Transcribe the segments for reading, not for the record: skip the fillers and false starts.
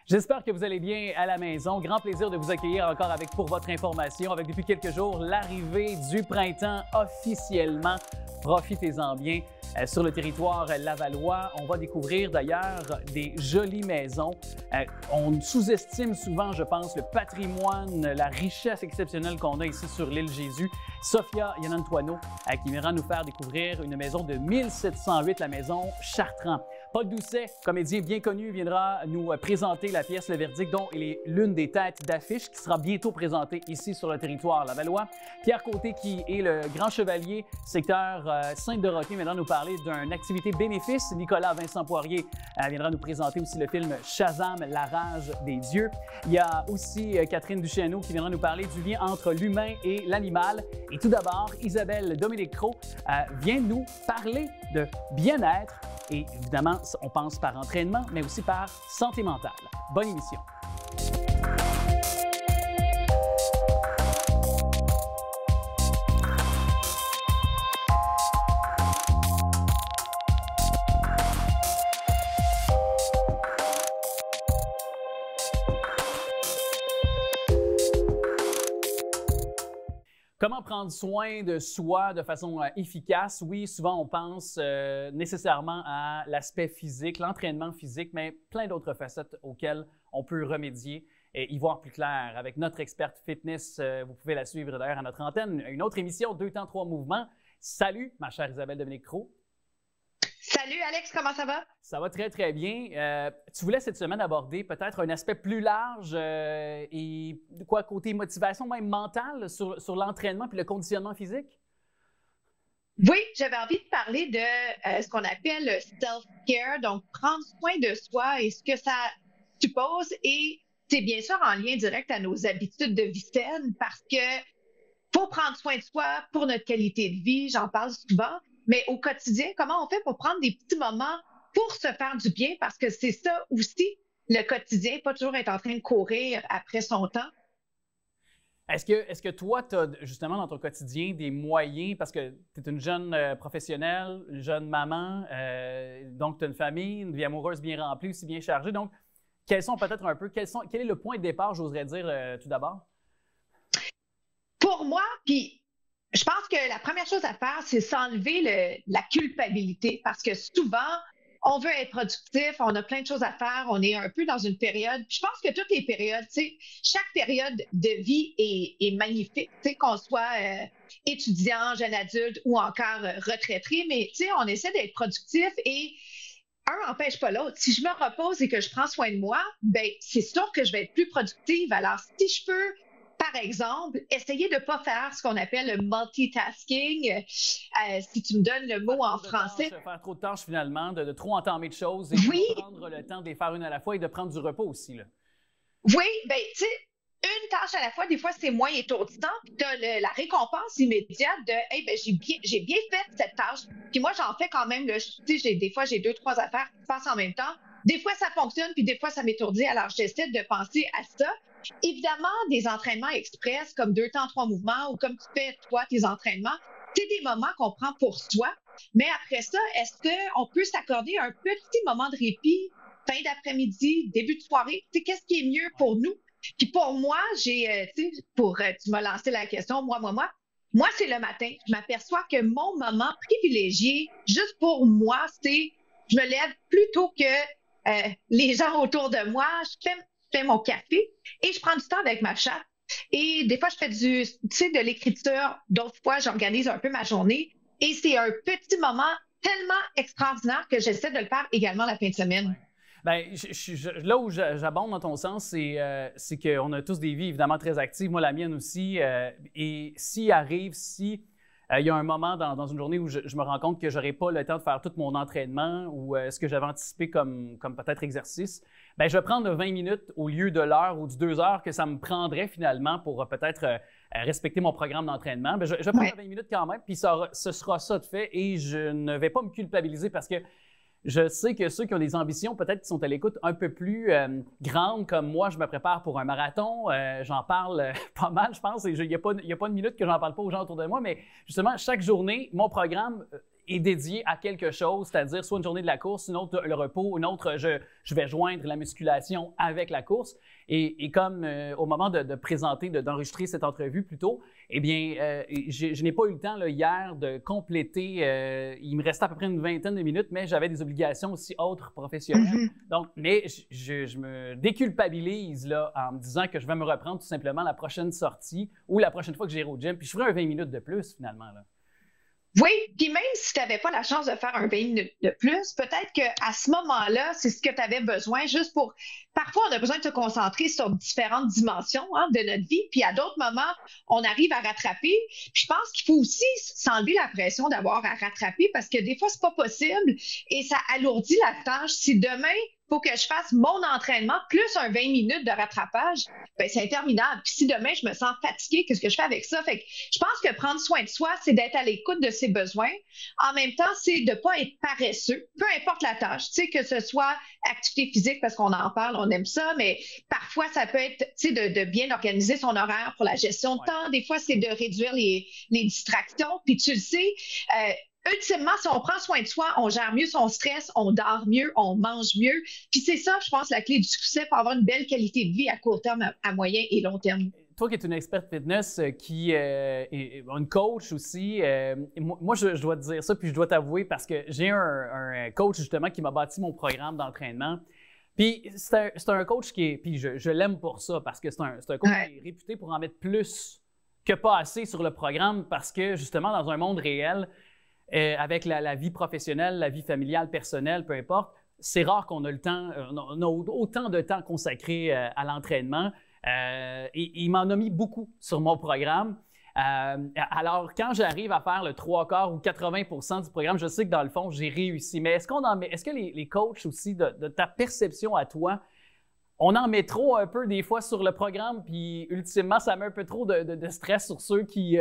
J'espère que vous allez bien à la maison. Grand plaisir de vous accueillir encore avec pour votre information, avec depuis quelques jours l'arrivée du printemps officiellement. Profitez-en bien sur le territoire lavallois. On va découvrir d'ailleurs des jolies maisons. On sous-estime souvent, je pense, le patrimoine, la richesse exceptionnelle qu'on a ici sur l'île Jésus. Sophia Yanantuano qui viendra nous faire découvrir une maison de 1708, la maison Chartrand. Paul Doucet, comédien bien connu, viendra nous présenter la pièce Le Verdict, dont il est l'une des têtes d'affiche, qui sera bientôt présentée ici sur le territoire lavallois. Pierre Côté, qui est le grand chevalier secteur Sainte-Dorothée, viendra nous parler d'une activité bénéfice. Nicolas Vincent Poirier viendra nous présenter aussi le film Shazam, la rage des dieux. Il y a aussi Catherine Duchesneau qui viendra nous parler du lien entre l'humain et l'animal. Et tout d'abord, Isabelle Dominique-Cros vient nous parler de bien-être. Et évidemment, on pense par entraînement, mais aussi par santé mentale. Bonne émission. Comment prendre soin de soi de façon efficace? Oui, souvent on pense nécessairement à l'aspect physique, l'entraînement physique, mais plein d'autres facettes auxquelles on peut remédier et y voir plus clair. Avec notre experte fitness, vous pouvez la suivre d'ailleurs à notre antenne, une autre émission, 2 temps, 3 mouvements. Salut, ma chère Isabelle Dominique-Cros. Salut Alex, comment ça va? Ça va très, très bien. Tu voulais cette semaine aborder peut-être un aspect plus large et quoi, côté motivation, même mentale, sur l'entraînement puis le conditionnement physique? Oui, j'avais envie de parler de ce qu'on appelle le self-care, donc prendre soin de soi et ce que ça suppose. Et c'est bien sûr en lien direct à nos habitudes de vie saine parce que faut prendre soin de soi pour notre qualité de vie, j'en parle souvent. Mais au quotidien, comment on fait pour prendre des petits moments pour se faire du bien? Parce que c'est ça aussi, le quotidien, pas toujours être en train de courir après son temps. Est-ce que toi, tu as justement dans ton quotidien des moyens, parce que tu es une jeune professionnelle, une jeune maman, donc tu as une famille, une vie amoureuse bien remplie, aussi bien chargée. Donc, quels sont peut-être un peu, quel est le point de départ, j'oserais dire, tout d'abord? Pour moi, puis je pense que la première chose à faire, c'est s'enlever la culpabilité parce que souvent, on veut être productif, on a plein de choses à faire, on est un peu dans une période. Puis je pense que toutes les périodes, tu sais, chaque période de vie est magnifique, tu sais, qu'on soit étudiant, jeune adulte ou encore retraité, mais tu sais, on essaie d'être productif et un n'empêche pas l'autre. Si je me repose et que je prends soin de moi, ben c'est sûr que je vais être plus productive. Alors, si je peux par exemple, essayer de ne pas faire ce qu'on appelle le multitasking, si tu me donnes le mot en français. Faire trop de tâches finalement, de trop entamer de choses et oui. de prendre le temps de les faire une à la fois et de prendre du repos aussi. Là. Oui, bien, tu sais, une tâche à la fois, des fois, c'est moins étourdissant. Puis tu as la récompense immédiate de « Hey, ben, j'ai bien fait cette tâche. » Puis moi, j'en fais quand même, tu sais, des fois, j'ai 2, 3 affaires qui se passent en même temps. Des fois, ça fonctionne, puis des fois, ça m'étourdit. Alors, j'essaie de penser à ça. Évidemment, des entraînements express comme 2 temps, 3 mouvements ou comme tu fais, toi, tes entraînements, c'est des moments qu'on prend pour soi. Mais après ça, est-ce qu'on peut s'accorder un petit moment de répit, fin d'après-midi, début de soirée? Tu sais, qu'est-ce qui est mieux pour nous? Puis pour moi, tu m'as lancé la question, moi, c'est le matin. Je m'aperçois que mon moment privilégié, juste pour moi, c'est je me lève plus tôt que les gens autour de moi. Je fais mon café et je prends du temps avec ma chatte. Et des fois, je fais de l'écriture. D'autres fois, j'organise un peu ma journée. Et c'est un petit moment tellement extraordinaire que j'essaie de le faire également la fin de semaine. Bien, là où j'abonde dans ton sens, c'est qu'on a tous des vies évidemment très actives, moi la mienne aussi. Et s'il y a un moment dans une journée où je me rends compte que je n'aurai pas le temps de faire tout mon entraînement ou ce que j'avais anticipé comme peut-être exercice, bien, je vais prendre 20 minutes au lieu de l'heure ou du 2 heures que ça me prendrait finalement pour peut-être respecter mon programme d'entraînement. Bien, je vais prendre 20 minutes quand même, puis ce sera ça de fait et je ne vais pas me culpabiliser parce que je sais que ceux qui ont des ambitions, peut-être qui sont à l'écoute un peu plus grandes, comme moi, je me prépare pour un marathon. J'en parle pas mal, je pense. Il n'y a pas une minute que j'en parle pas aux gens autour de moi, mais justement, chaque journée, mon programme est dédié à quelque chose, c'est-à-dire soit une journée de la course, une autre le repos, une autre je vais joindre la musculation avec la course. Et comme au moment de présenter, d'enregistrer cette entrevue plus tôt, eh bien, je n'ai pas eu le temps là, hier de compléter. Il me restait à peu près une vingtaine de minutes, mais j'avais des obligations aussi autres professionnelles. Donc, mais je me déculpabilise là, en me disant que je vais me reprendre tout simplement la prochaine sortie ou la prochaine fois que j'irai au gym. Puis je ferai un 20 minutes de plus finalement. Là. Oui, puis même si tu n'avais pas la chance de faire un 20 minutes de plus, peut-être qu'à ce moment-là, c'est ce que tu avais besoin juste pour... Parfois, on a besoin de se concentrer sur différentes dimensions de notre vie, puis à d'autres moments, on arrive à rattraper. Puis je pense qu'il faut aussi s'enlever la pression d'avoir à rattraper parce que des fois, c'est pas possible et ça alourdit la tâche. Si demain, il faut que je fasse mon entraînement plus un 20 minutes de rattrapage, ben c'est interminable. Puis si demain, je me sens fatiguée, qu'est-ce que je fais avec ça? Fait que je pense que prendre soin de soi, c'est d'être à l'écoute de ses besoins. En même temps, c'est de ne pas être paresseux, peu importe la tâche. Tu sais, que ce soit activité physique, parce qu'on en parle, on aime ça, mais parfois, ça peut être, tu sais, de bien organiser son horaire pour la gestion de temps. Des fois, c'est de réduire les distractions. Puis tu le sais, ultimement, si on prend soin de soi, on gère mieux son stress, on dort mieux, on mange mieux. Puis c'est ça, je pense, la clé du succès pour avoir une belle qualité de vie à court terme, à moyen et long terme. Toi qui es une experte fitness, qui est une coach aussi, moi je dois te dire ça, puis je dois t'avouer parce que j'ai un coach justement qui m'a bâti mon programme d'entraînement. Puis c'est un coach qui est, puis je l'aime pour ça, parce que c'est un coach qui est réputé pour en mettre plus que pas assez sur le programme, parce que justement dans un monde réel, avec la vie professionnelle, la vie familiale, personnelle, peu importe, c'est rare qu'on a le temps, on a autant de temps consacré à l'entraînement. Et il m'en a mis beaucoup sur mon programme. Alors, quand j'arrive à faire le 3/4 ou 80% du programme, je sais que dans le fond, j'ai réussi. Mais est-ce que les coachs aussi, de ta perception à toi, on en met trop un peu des fois sur le programme, puis ultimement, ça met un peu trop de stress sur ceux qui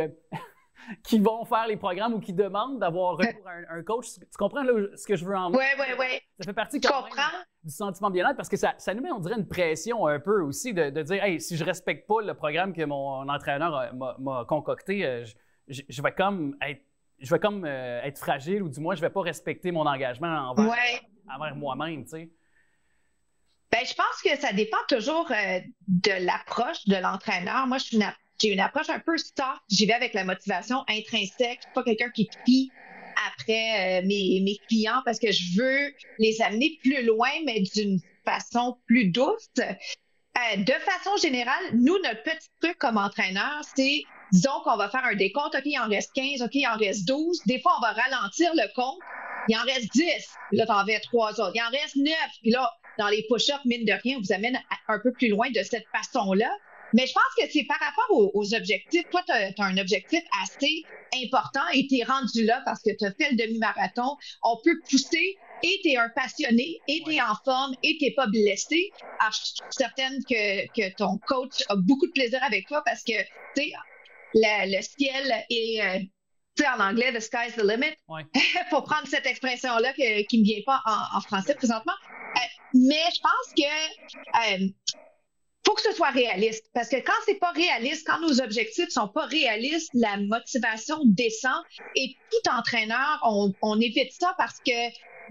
vont faire les programmes ou qui demandent d'avoir recours à un coach. Tu comprends là, ce que je veux en dire? Oui. Ça fait partie quand même du sentiment de bien-être parce que ça nous met, on dirait, une pression un peu aussi de dire, hey, si je ne respecte pas le programme que mon entraîneur m'a concocté, je vais comme être fragile ou du moins, je ne vais pas respecter mon engagement envers moi-même, tu sais. Bien, je pense que ça dépend toujours de l'approche de l'entraîneur. Moi, j'ai une approche un peu soft. J'y vais avec la motivation intrinsèque. Je suis pas quelqu'un qui crie après mes clients parce que je veux les amener plus loin, mais d'une façon plus douce. De façon générale, nous, notre petit truc comme entraîneur, c'est, disons qu'on va faire un décompte. OK, il en reste 15, OK, il en reste 12. Des fois, on va ralentir le compte. Il en reste 10. Puis là, tu en avais 3 autres. Il en reste 9. Puis là, dans les push-ups, mine de rien, on vous amène un peu plus loin de cette façon-là. Mais je pense que c'est par rapport aux objectifs. Toi, tu as un objectif assez important et tu es rendu là parce que tu as fait le demi-marathon. On peut pousser et tu es un passionné et tu es en forme et tu n'es pas blessé. Alors, je suis certaine que ton coach a beaucoup de plaisir avec toi parce que, tu sais, le ciel est... tu sais, en anglais, the sky's the limit, pour prendre cette expression-là qui ne me vient pas en français présentement. Mais je pense que faut que ce soit réaliste. Parce que quand c'est pas réaliste, quand nos objectifs sont pas réalistes, la motivation descend. Et tout entraîneur, on évite ça parce que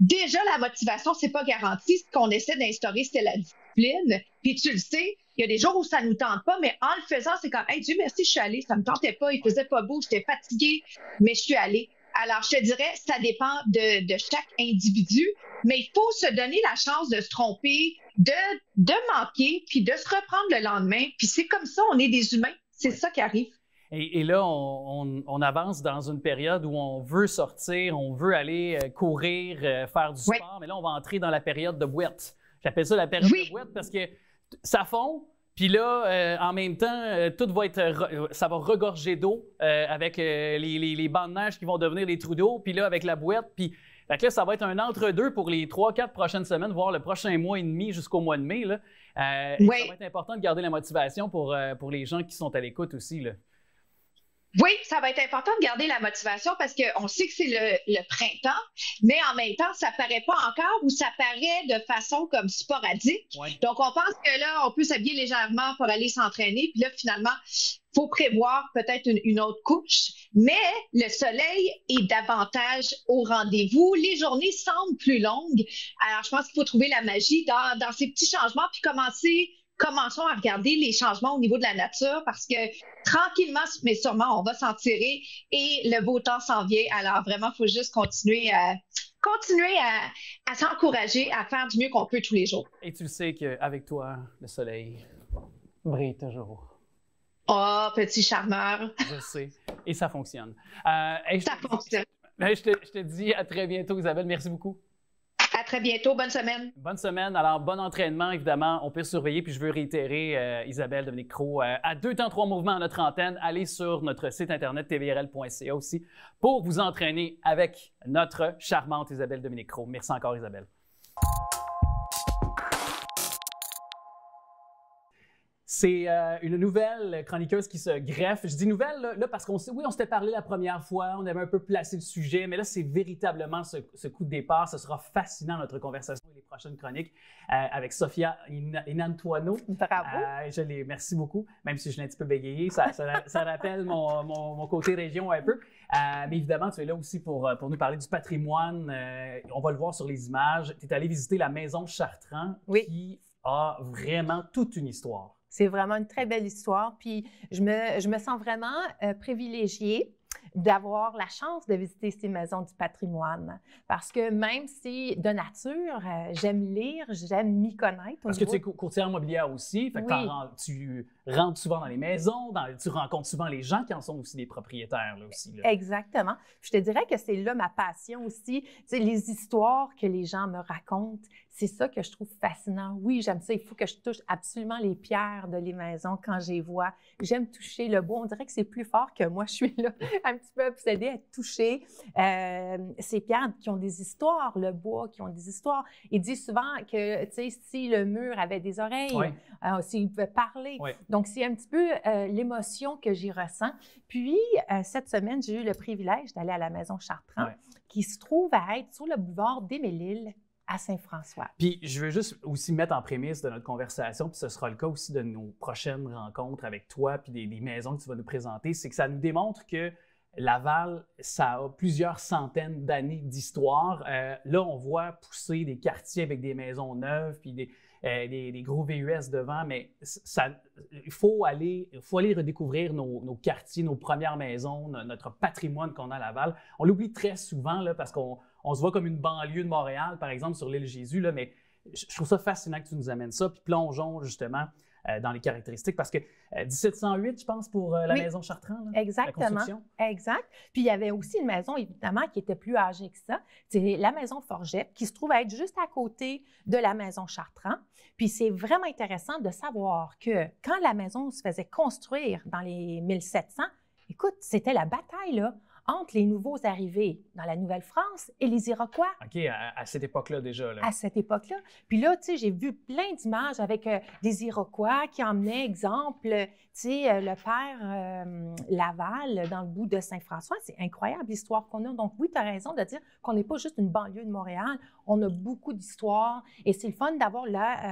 déjà, la motivation, c'est pas garanti. Ce qu'on essaie d'instaurer, c'est la discipline. Puis tu le sais, il y a des jours où ça nous tente pas, mais en le faisant, c'est comme, hey, Dieu merci, je suis allée. Ça me tentait pas, il faisait pas beau, j'étais fatiguée, mais je suis allée. Alors, je te dirais, ça dépend de chaque individu, mais il faut se donner la chance de se tromper, de manquer, puis de se reprendre le lendemain. Puis c'est comme ça, on est des humains. C'est ça qui arrive. Et là, on avance dans une période où on veut sortir, on veut aller courir, faire du sport, mais là, on va entrer dans la période de boîte. J'appelle ça la période de boîte parce que ça fond. Puis là, en même temps, tout va être, ça va regorger d'eau avec les bancs de neige qui vont devenir des trous d'eau. Puis là, avec la boîte, puis fait que là, ça va être un entre-deux pour les 3-4 prochaines semaines, voire le prochain mois et demi jusqu'au mois de mai. Là. Ça va être important de garder la motivation pour les gens qui sont à l'écoute aussi. Là. Oui, ça va être important de garder la motivation parce qu'on sait que c'est le printemps, mais en même temps, ça paraît pas encore ou ça paraît de façon comme sporadique. Donc, on pense que là, on peut s'habiller légèrement pour aller s'entraîner. Puis là, finalement, faut prévoir peut-être une autre couche, mais le soleil est davantage au rendez-vous. Les journées semblent plus longues. Alors, je pense qu'il faut trouver la magie dans ces petits changements, puis commençons à regarder les changements au niveau de la nature parce que tranquillement, mais sûrement, on va s'en tirer et le beau temps s'en vient. Alors, vraiment, il faut juste continuer à s'encourager, à faire du mieux qu'on peut tous les jours. Et tu sais qu'avec toi, le soleil brille toujours. Oh, petit charmeur. Je sais. Et ça fonctionne. Ça fonctionne. Je te dis à très bientôt, Isabelle. Merci beaucoup. À très bientôt. Bonne semaine. Bonne semaine. Alors, bon entraînement, évidemment. On peut surveiller. Puis je veux réitérer, Isabelle, Dominique Cros, à 2 temps 3 mouvements à notre antenne. Allez sur notre site internet tvrl.ca aussi pour vous entraîner avec notre charmante Isabelle Dominique Cros. Merci encore, Isabelle. C'est une nouvelle chroniqueuse qui se greffe. Je dis nouvelle là parce qu'on on s'était parlé la première fois, on avait un peu placé le sujet, mais là, c'est véritablement ce coup de départ. Ce sera fascinant, notre conversation et les prochaines chroniques avec Sophia Inantuono. Bravo! Merci beaucoup, même si je l'ai un petit peu bégayé. Ça rappelle mon côté région un peu. Mais évidemment, tu es là aussi pour nous parler du patrimoine. On va le voir sur les images. Tu es allé visiter la maison Chartrand qui a vraiment toute une histoire. C'est vraiment une très belle histoire. Puis je me sens vraiment privilégiée d'avoir la chance de visiter ces maisons du patrimoine. Parce que même si de nature, j'aime lire, j'aime m'y connaître. Parce que tu es courtière immobilière aussi, fait que tu rentres souvent dans les maisons, tu rencontres souvent les gens qui en sont aussi des propriétaires. Là, aussi, là. Exactement. Je te dirais que c'est là ma passion aussi. Tu sais, les histoires que les gens me racontent, c'est ça que je trouve fascinant. Oui, j'aime ça. Il faut que je touche absolument les pierres de les maisons quand je les vois. J'aime toucher le bois. On dirait que c'est plus fort que moi. Je suis là un petit peu obsédée à toucher ces pierres qui ont des histoires, le bois qui ont des histoires. Ils disent souvent que, tu sais, si le mur avait des oreilles, s'il pouvait parler. Oui. Donc, c'est un petit peu l'émotion que j'y ressens. Puis, cette semaine, j'ai eu le privilège d'aller à la maison Chartrand, qui se trouve à être sur le boulevard d'Émile-Île, à Saint-François. Puis, je veux juste aussi mettre en prémisse de notre conversation, puis ce sera le cas aussi de nos prochaines rencontres avec toi, puis des maisons que tu vas nous présenter, c'est que ça nous démontre que Laval, ça a plusieurs centaines d'années d'histoire. Là, on voit pousser des quartiers avec des maisons neuves, puis des gros VUS devant, mais il faut aller redécouvrir nos quartiers, nos premières maisons, notre patrimoine qu'on a à Laval. On l'oublie très souvent là, parce qu'on se voit comme une banlieue de Montréal, par exemple, sur l'île Jésus, là, mais je trouve ça fascinant que tu nous amènes ça. Puis plongeons justement dans les caractéristiques, parce que 1708, je pense, pour la maison Chartrand, là, exactement, la construction. Exact. Puis il y avait aussi une maison, évidemment, qui était plus âgée que ça. C'est la maison Forget, qui se trouve à être juste à côté de la maison Chartrand. Puis c'est vraiment intéressant de savoir que quand la maison se faisait construire dans les 1700, écoute, c'était la bataille, là, entre les nouveaux arrivés dans la Nouvelle-France et les Iroquois. OK, à cette époque-là déjà. Là. À cette époque-là. Puis là, tu sais, j'ai vu plein d'images avec des Iroquois qui emmenaient, exemple, tu sais, le père Laval dans le bout de Saint-François. C'est incroyable l'histoire qu'on a. Donc oui, tu as raison de dire qu'on n'est pas juste une banlieue de Montréal. On a beaucoup d'histoires et c'est le fun d'avoir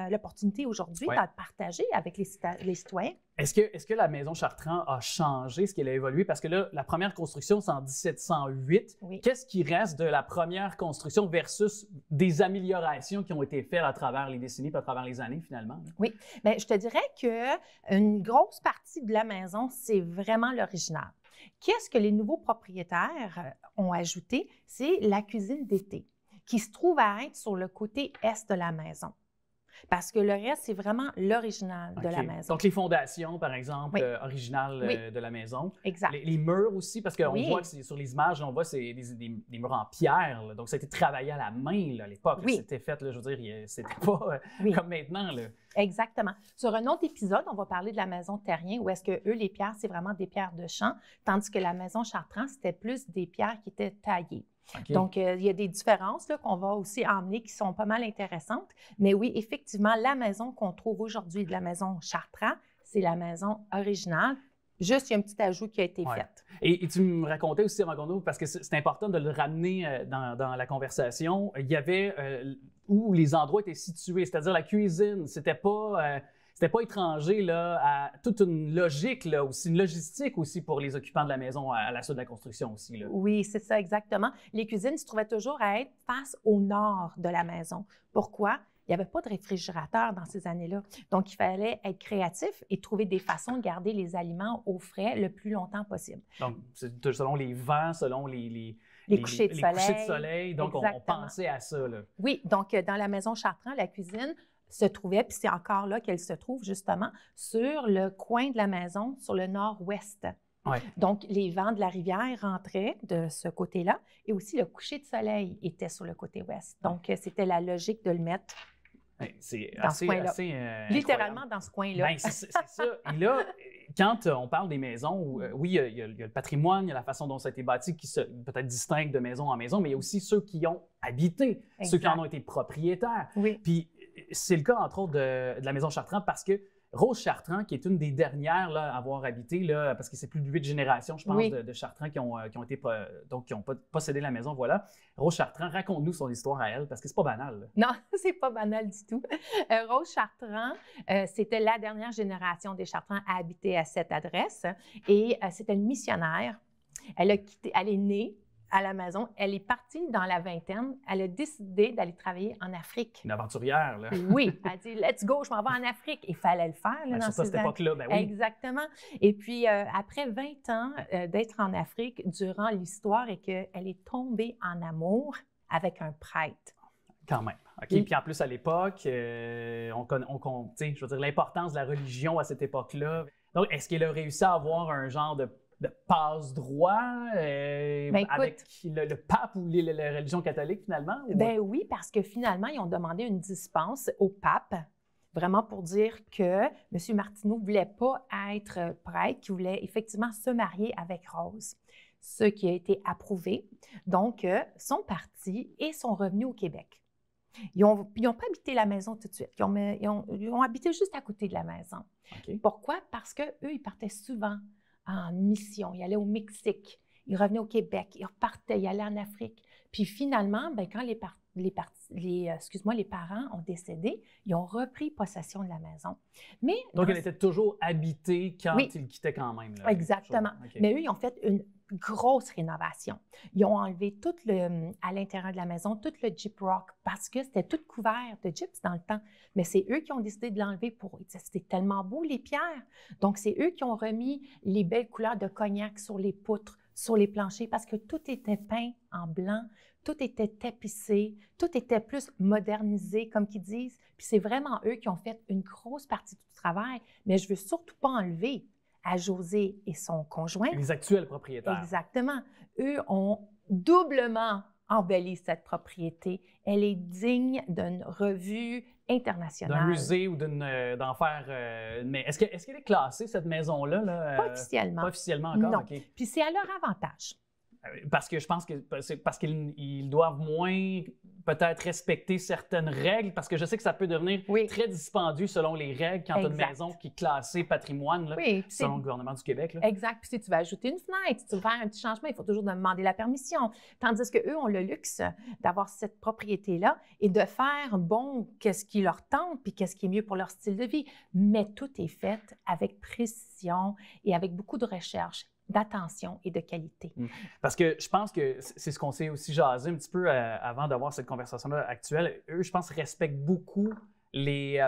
l'opportunité aujourd'hui de partager avec les citoyens. Est-ce que la maison Chartrand a changé? Est-ce qu'elle a évolué? Parce que là, la première construction, c'est en 1708. Oui. Qu'est-ce qui reste de la première construction versus des améliorations qui ont été faites à travers les décennies et à travers les années, finalement? Oui. Bien, je te dirais qu'une grosse partie de la maison, c'est vraiment l'original. Qu'est-ce que les nouveaux propriétaires ont ajouté? C'est la cuisine d'été, qui se trouve à être sur le côté est de la maison. Parce que le reste, c'est vraiment l'original de la maison. Donc, les fondations, par exemple, originales de la maison. Exact. Les murs aussi, parce qu'on voit que sur les images, on voit c'est des murs en pierre. Là. Donc, ça a été travaillé à la main là, à l'époque. C'était fait, là, je veux dire, c'était pas comme maintenant. Là. Exactement. Sur un autre épisode, on va parler de la maison Terrien, où est-ce que eux, les pierres, c'est vraiment des pierres de champ, tandis que la maison Chartrand, c'était plus des pierres qui étaient taillées. Okay. Donc, il y a des différences qu'on va aussi emmener qui sont pas mal intéressantes. Mais oui, effectivement, la maison qu'on trouve aujourd'hui de la maison Chartrand, c'est la maison originale. Juste, il y a un petit ajout qui a été fait. Et tu me racontais aussi, avant qu'on ouvre, parce que c'est important de le ramener dans la conversation, il y avait où les endroits étaient situés, c'est-à-dire la cuisine, c'était pas... c'était pas étranger là, à toute une logique, là, aussi, une logistique aussi pour les occupants de la maison à la suite de la construction aussi. Là. Oui, c'est ça, exactement. Les cuisines se trouvaient toujours à être face au nord de la maison. Pourquoi? Il n'y avait pas de réfrigérateur dans ces années-là. Donc, il fallait être créatif et trouver des façons de garder les aliments au frais le plus longtemps possible. Donc, c'est selon les vents, selon les couchers de soleil. Couchers de soleil. Donc, on pensait à ça. Là. Oui, donc dans la maison Chartrand, la cuisine se trouvait, puis c'est encore là qu'elle se trouve justement, sur le coin de la maison, sur le nord-ouest. Ouais. Donc, les vents de la rivière rentraient de ce côté-là et aussi le coucher de soleil était sur le côté ouest. Donc, c'était la logique de le mettre c'est dans ce coin-là. Littéralement incroyable. Dans ce coin-là. Ben, c'est ça. Et là, quand on parle des maisons, où, oui, il y a le patrimoine, il y a la façon dont ça a été bâti qui se peut-être distingue de maison en maison, mais il y a aussi ceux qui ont habité, Exact. ceux qui en ont été propriétaires. Oui. Puis c'est le cas, entre autres, de la maison Chartrand parce que Rose Chartrand, qui est une des dernières là, à avoir habité, là, parce que c'est plus de 8 générations, je pense, Oui. de Chartrand qui ont possédé la maison, voilà. Rose Chartrand, raconte-nous son histoire à elle, parce que c'est pas banal. Là. Non, c'est pas banal du tout. Rose Chartrand, c'était la dernière génération des Chartrand à habiter à cette adresse et c'était une missionnaire. Elle est née à la maison. Elle est partie dans la vingtaine. Elle a décidé d'aller travailler en Afrique. Une aventurière, là. Oui, elle a dit « Let's go, je m'en vais en Afrique ». Il fallait le faire là, dans surtout à cette époque-là, ben oui. Exactement. Et puis, après 20 ans d'être en Afrique, durant l'histoire, et qu'elle est tombée en amour avec un prêtre. Quand même. OK. Puis en plus, à l'époque, je veux dire, l'importance de la religion à cette époque-là. Donc, est-ce qu'elle a réussi à avoir un genre de passe-droit avec le pape ou la religion catholique, finalement? Ben oui, parce que finalement, ils ont demandé une dispense au pape, vraiment pour dire que M. Martineau ne voulait pas être prêtre, qu'il voulait effectivement se marier avec Rose, ce qui a été approuvé. Donc, sont partis et sont revenus au Québec. Ils n'ont pas habité la maison tout de suite. Ils ont habité juste à côté de la maison. Okay. Pourquoi? Parce qu'eux, ils partaient souvent en mission. Ils allaient au Mexique, ils revenaient au Québec, ils repartaient, ils allaient en Afrique. Puis finalement, quand les parents ont décédé, ils ont repris possession de la maison. Mais donc, elle était toujours habitée quand ils quittaient quand même. Là, exactement. Okay. Mais eux, ils ont fait une grosse rénovation. Ils ont enlevé à l'intérieur de la maison, tout le gyp rock, parce que c'était tout couvert de gyps dans le temps. Mais c'est eux qui ont décidé de l'enlever pour... C'était tellement beau, les pierres. Donc, c'est eux qui ont remis les belles couleurs de cognac sur les poutres, sur les planchers, parce que tout était peint en blanc, tout était tapissé, tout était plus modernisé, comme qu'ils disent. Puis c'est vraiment eux qui ont fait une grosse partie du travail. Mais je ne veux surtout pas enlever à José et son conjoint. Les actuels propriétaires. Exactement. Eux ont doublement embelli cette propriété. Elle est digne d'une revue internationale. D'un musée ou d'en faire... mais est-ce qu'elle est classée, cette maison-là? Là, pas officiellement. Pas officiellement encore? Non. Okay. Puis c'est à leur avantage. Parce que je pense que c'est parce qu'ils doivent moins peut-être respecter certaines règles, parce que je sais que ça peut devenir très dispendieux selon les règles quand tu as une maison qui est classée patrimoine, là, selon le gouvernement du Québec. Là. Exact. Puis si tu veux ajouter une fenêtre, si tu veux faire un petit changement, il faut toujours demander la permission. Tandis qu'eux ont le luxe d'avoir cette propriété-là et de faire, qu'est-ce qui leur tente, puis qu'est-ce qui est mieux pour leur style de vie. Mais tout est fait avec précision et avec beaucoup de recherche, d'attention et de qualité. Parce que je pense que c'est ce qu'on s'est aussi jasé un petit peu avant d'avoir cette conversation-là actuelle. Eux, je pense, respectent beaucoup les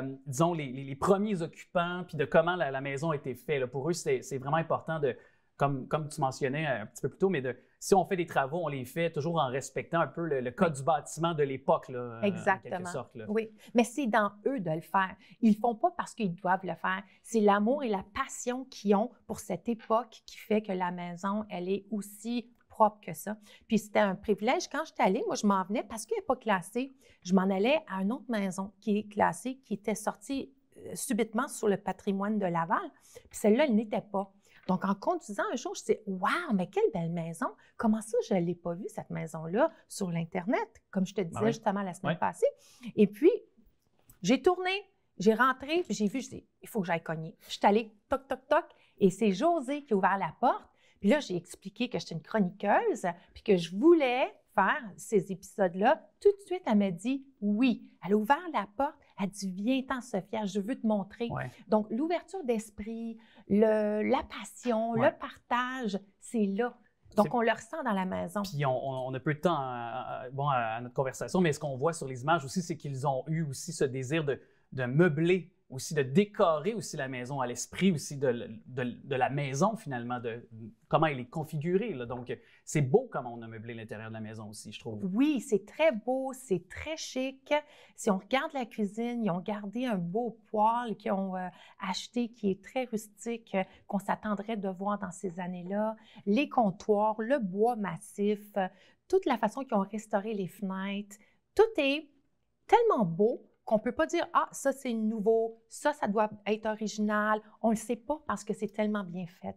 premiers occupants puis de comment la maison a été faite. Là. Pour eux, c'est vraiment important de, comme tu mentionnais un petit peu plus tôt, mais si on fait des travaux, on les fait toujours en respectant un peu le code du bâtiment de l'époque, là, exactement. en quelque sorte. Là. Oui, mais c'est dans eux de le faire. Ils ne le font pas parce qu'ils doivent le faire. C'est l'amour et la passion qu'ils ont pour cette époque qui fait que la maison, elle est aussi propre que ça. Puis c'était un privilège. Quand j'étais allée, moi, je m'en venais parce qu'elle n'est pas classée. Je m'en allais à une autre maison qui est classée, qui était sortie subitement sur le patrimoine de Laval. Puis celle-là, elle n'était pas. Donc, en conduisant un jour, je me suis dit « Wow, mais quelle belle maison! Comment ça, je ne l'ai pas vue, cette maison-là, sur l'Internet, comme je te disais justement la semaine passée. » Et puis, j'ai tourné, j'ai rentré, puis j'ai vu, je dis « Il faut que j'aille cogner. » Je suis allée, toc, toc, toc, et c'est José qui a ouvert la porte. Puis là, j'ai expliqué que j'étais une chroniqueuse, puis que je voulais faire ces épisodes-là. Tout de suite, elle m'a dit « Oui. » Elle a ouvert la porte, Elle dit, viens-t'en, Sophia, je veux te montrer. Ouais. Donc, l'ouverture d'esprit, la passion, Ouais. le partage, c'est là. Donc, on le ressent dans la maison. Puis on a peu de temps à notre conversation, mais ce qu'on voit sur les images aussi, c'est qu'ils ont eu aussi ce désir de meubler, aussi de décorer aussi la maison, à l'esprit aussi de la maison finalement, de comment elle est configurée, là. Donc, c'est beau comment on a meublé l'intérieur de la maison aussi, je trouve. Oui, c'est très beau, c'est très chic. Si on regarde la cuisine, ils ont gardé un beau poêle qu'ils ont acheté qui est très rustique, qu'on s'attendrait de voir dans ces années-là. Les comptoirs, le bois massif, toute la façon qu'ils ont restauré les fenêtres, tout est tellement beau qu'on ne peut pas dire « Ah, ça, c'est nouveau, ça doit être original. » On ne le sait pas parce que c'est tellement bien fait.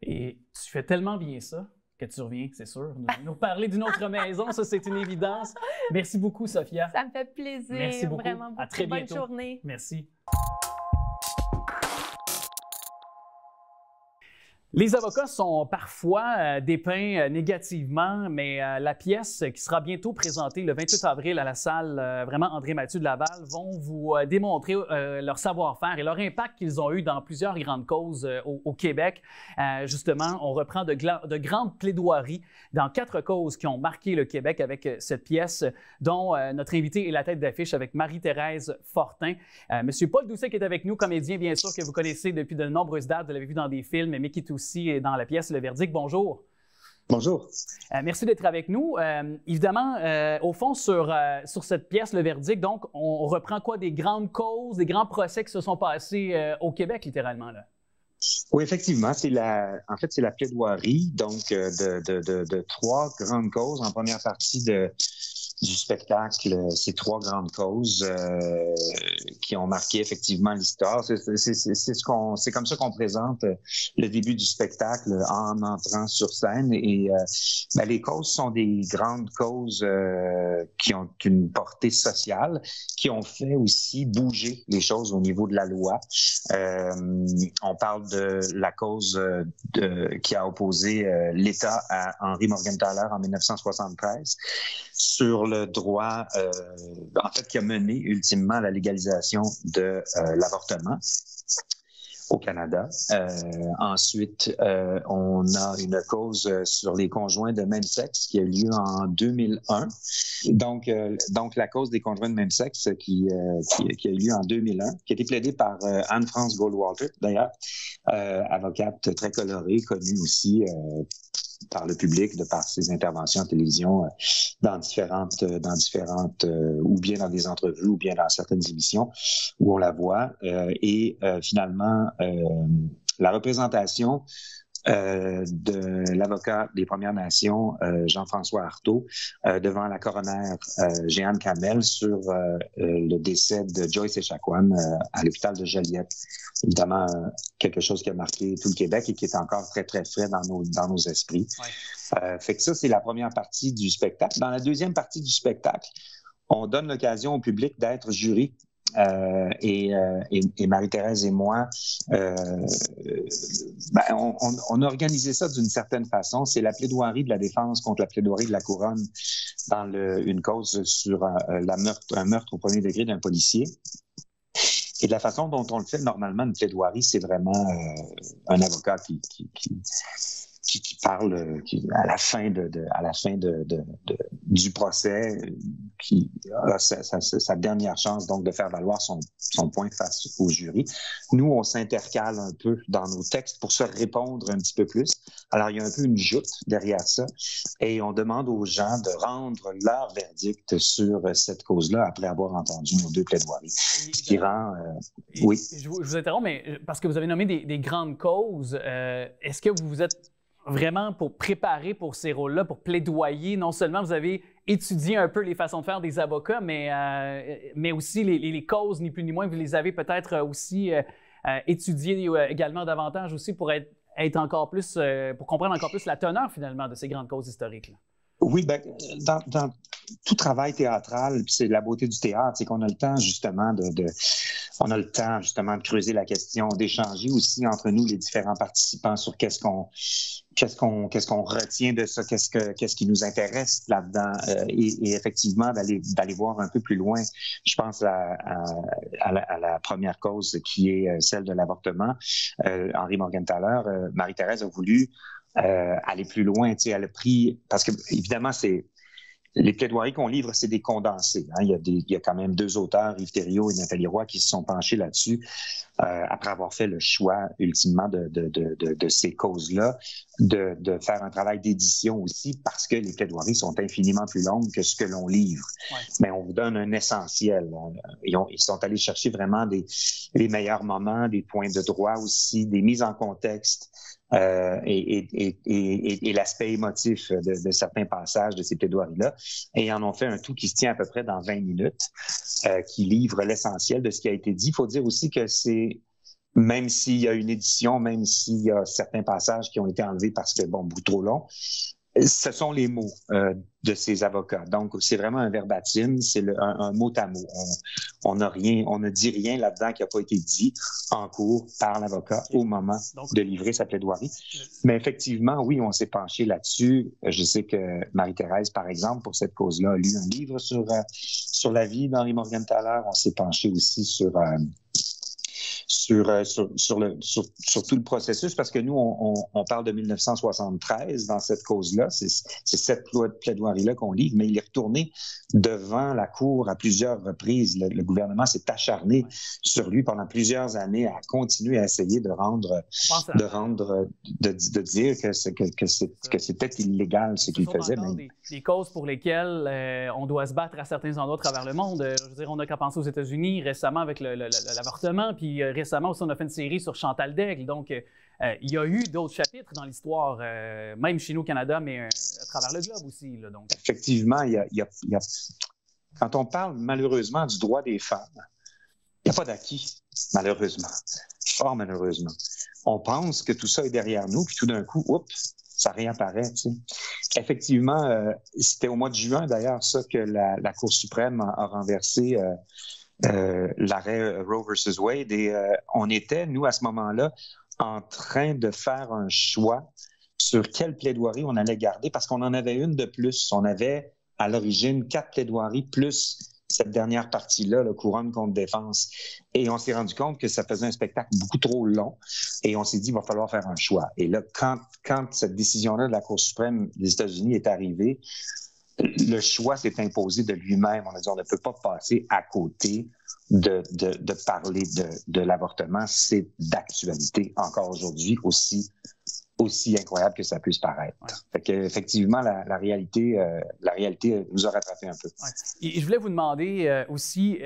Et tu fais tellement bien ça que tu reviens, c'est sûr, nous parler d'une autre maison, ça, c'est une évidence. Merci beaucoup, Sophia. Ça me fait plaisir. Merci beaucoup. Vraiment beaucoup. À très Bonne bientôt. journée. Merci. Les avocats sont parfois dépeints négativement, mais la pièce qui sera bientôt présentée le 28 avril à la salle vraiment André Mathieu de Laval vont vous démontrer leur savoir-faire et leur impact qu'ils ont eu dans plusieurs grandes causes au Québec. Justement, on reprend de grandes plaidoiries dans 4 causes qui ont marqué le Québec avec cette pièce, dont notre invité est la tête d'affiche avec Marie-Thérèse Fortin. Monsieur Paul Doucet qui est avec nous, comédien bien sûr que vous connaissez depuis de nombreuses dates, vous l'avez vu dans des films, mais qui est aussi dans la pièce Le Verdict. Bonjour. Bonjour. Merci d'être avec nous. Évidemment, au fond, sur cette pièce, Le Verdict, donc, on reprend quoi? Des grandes causes, des grands procès qui se sont passés au Québec, littéralement, là. Oui, effectivement, c'est la plaidoirie donc de 3 grandes causes. En première partie du spectacle, ces 3 grandes causes qui ont marqué effectivement l'histoire. C'est comme ça qu'on présente le début du spectacle en entrant sur scène. Et les causes sont des grandes causes qui ont une portée sociale, qui ont fait aussi bouger les choses au niveau de la loi. On parle de la cause qui a opposé l'État à Henry Morgenthaler en 1973 sur le droit, en fait, qui a mené ultimement à la légalisation de l'avortement au Canada. Ensuite, on a une cause sur les conjoints de même sexe qui a eu lieu en 2001. Donc la cause des conjoints de même sexe qui a eu lieu en 2001, qui a été plaidée par Anne-France Goldwater, d'ailleurs, avocate très colorée, connue aussi par le public, de par ses interventions en télévision dans différentes ou bien dans des entrevues ou bien dans certaines émissions où on la voit. Finalement, la représentation de l'avocat des Premières Nations, Jean-François Artaud, devant la coroner Jeanne Kamel sur le décès de Joyce Echaquan à l'hôpital de Joliette. Évidemment, quelque chose qui a marqué tout le Québec et qui est encore très, très frais dans nos esprits. Ouais. Fait que ça, c'est la première partie du spectacle. Dans la deuxième partie du spectacle, on donne l'occasion au public d'être jury. Et Marie-Thérèse et moi, on a organisé ça d'une certaine façon. C'est la plaidoirie de la défense contre la plaidoirie de la couronne dans une cause sur un meurtre au premier degré d'un policier. Et de la façon dont on le fait normalement, une plaidoirie, c'est vraiment un avocat qui parle à la fin du procès, qui a sa dernière chance donc de faire valoir son point face au jury. Nous, on s'intercale un peu dans nos textes pour se répondre un petit peu plus. Alors, il y a un peu une joute derrière ça et on demande aux gens de rendre leur verdict sur cette cause-là après avoir entendu nos 2 plaidoiries. Ce qui rend... oui. Je vous interromps, mais parce que vous avez nommé des grandes causes, est-ce que vous vous êtes vraiment pour préparer pour ces rôles-là, pour plaidoyer? Non seulement vous avez étudié un peu les façons de faire des avocats, mais aussi les causes, ni plus ni moins, vous les avez peut-être aussi étudiées également davantage aussi pour être encore plus, pour comprendre encore plus la teneur finalement de ces grandes causes historiques-là. Oui, ben, dans tout travail théâtral, puis c'est la beauté du théâtre, c'est qu'on a le temps justement on a le temps justement de creuser la question, d'échanger aussi entre nous les différents participants sur qu'est-ce qu'on retient de ça, qu'est-ce qui nous intéresse là-dedans, et effectivement d'aller voir un peu plus loin. Je pense à la première cause qui est celle de l'avortement. Henri Morgenthaler, Marie-Thérèse a voulu aller plus loin, tu sais, elle a pris, parce que évidemment les plaidoiries qu'on livre, c'est des condensés. Hein. Il y a quand même 2 auteurs, Yves Thériault et Nathalie Roy, qui se sont penchés là-dessus après avoir fait le choix, ultimement, de ces causes-là, de faire un travail d'édition aussi, parce que les plaidoiries sont infiniment plus longues que ce que l'on livre. Ouais. Mais on vous donne un essentiel. Ils sont allés chercher vraiment les meilleurs moments, des points de droit aussi, des mises en contexte, et l'aspect émotif de certains passages de ces plaidoiries-là. Et ils en ont fait un tout qui se tient à peu près dans 20 minutes, qui livre l'essentiel de ce qui a été dit. Il faut dire aussi que même s'il y a une édition, même s'il y a certains passages qui ont été enlevés parce que, beaucoup trop long, ce sont les mots de ces avocats. Donc, c'est vraiment un verbatim, c'est un mot à mot. On ne dit rien là-dedans qui n'a pas été dit en cours par l'avocat au moment de livrer sa plaidoirie. Mais effectivement, oui, on s'est penché là-dessus. Je sais que Marie-Thérèse, par exemple, pour cette cause-là, a lu un livre sur la vie d'Henri Morgenthaler. On s'est penché aussi sur tout le processus, parce que nous, on parle de 1973 dans cette cause-là. C'est cette plaidoirie-là qu'on livre, mais il est retourné devant la Cour à plusieurs reprises. Le gouvernement s'est acharné sur lui pendant plusieurs années à continuer à essayer de dire que c'était illégal ce qu'il faisait. Des causes pour lesquelles on doit se battre à certains endroits à travers le monde. Je veux dire, on n'a qu'à penser aux États-Unis récemment avec l'avortement, puis récemment aussi, on a fait une série sur Chantal Daigle. Donc, il y a eu d'autres chapitres dans l'histoire, même chez nous au Canada, mais à travers le globe aussi. Là, donc. Effectivement, quand on parle malheureusement du droit des femmes, il n'y a pas d'acquis, malheureusement, fort malheureusement. On pense que tout ça est derrière nous, puis tout d'un coup, oups, ça réapparaît. Tu sais. Effectivement, c'était au mois de juin, d'ailleurs, ça que la Cour suprême a renversé l'arrêt Roe versus Wade, et on était, nous, à ce moment-là, en train de faire un choix sur quelle plaidoirie on allait garder, parce qu'on en avait une de plus. On avait, à l'origine, 4 plaidoiries, plus cette dernière partie-là, le couronne contre défense. Et on s'est rendu compte que ça faisait un spectacle beaucoup trop long, et on s'est dit, il va falloir faire un choix. Et là, quand cette décision-là de la Cour suprême des États-Unis est arrivée, le choix s'est imposé de lui-même. On a dit, on ne peut pas passer à côté de parler de l'avortement. C'est d'actualité encore aujourd'hui, aussi incroyable que ça puisse paraître. Ouais. Fait qu'effectivement, la réalité nous a rattrapé un peu. Ouais. Et je voulais vous demander aussi,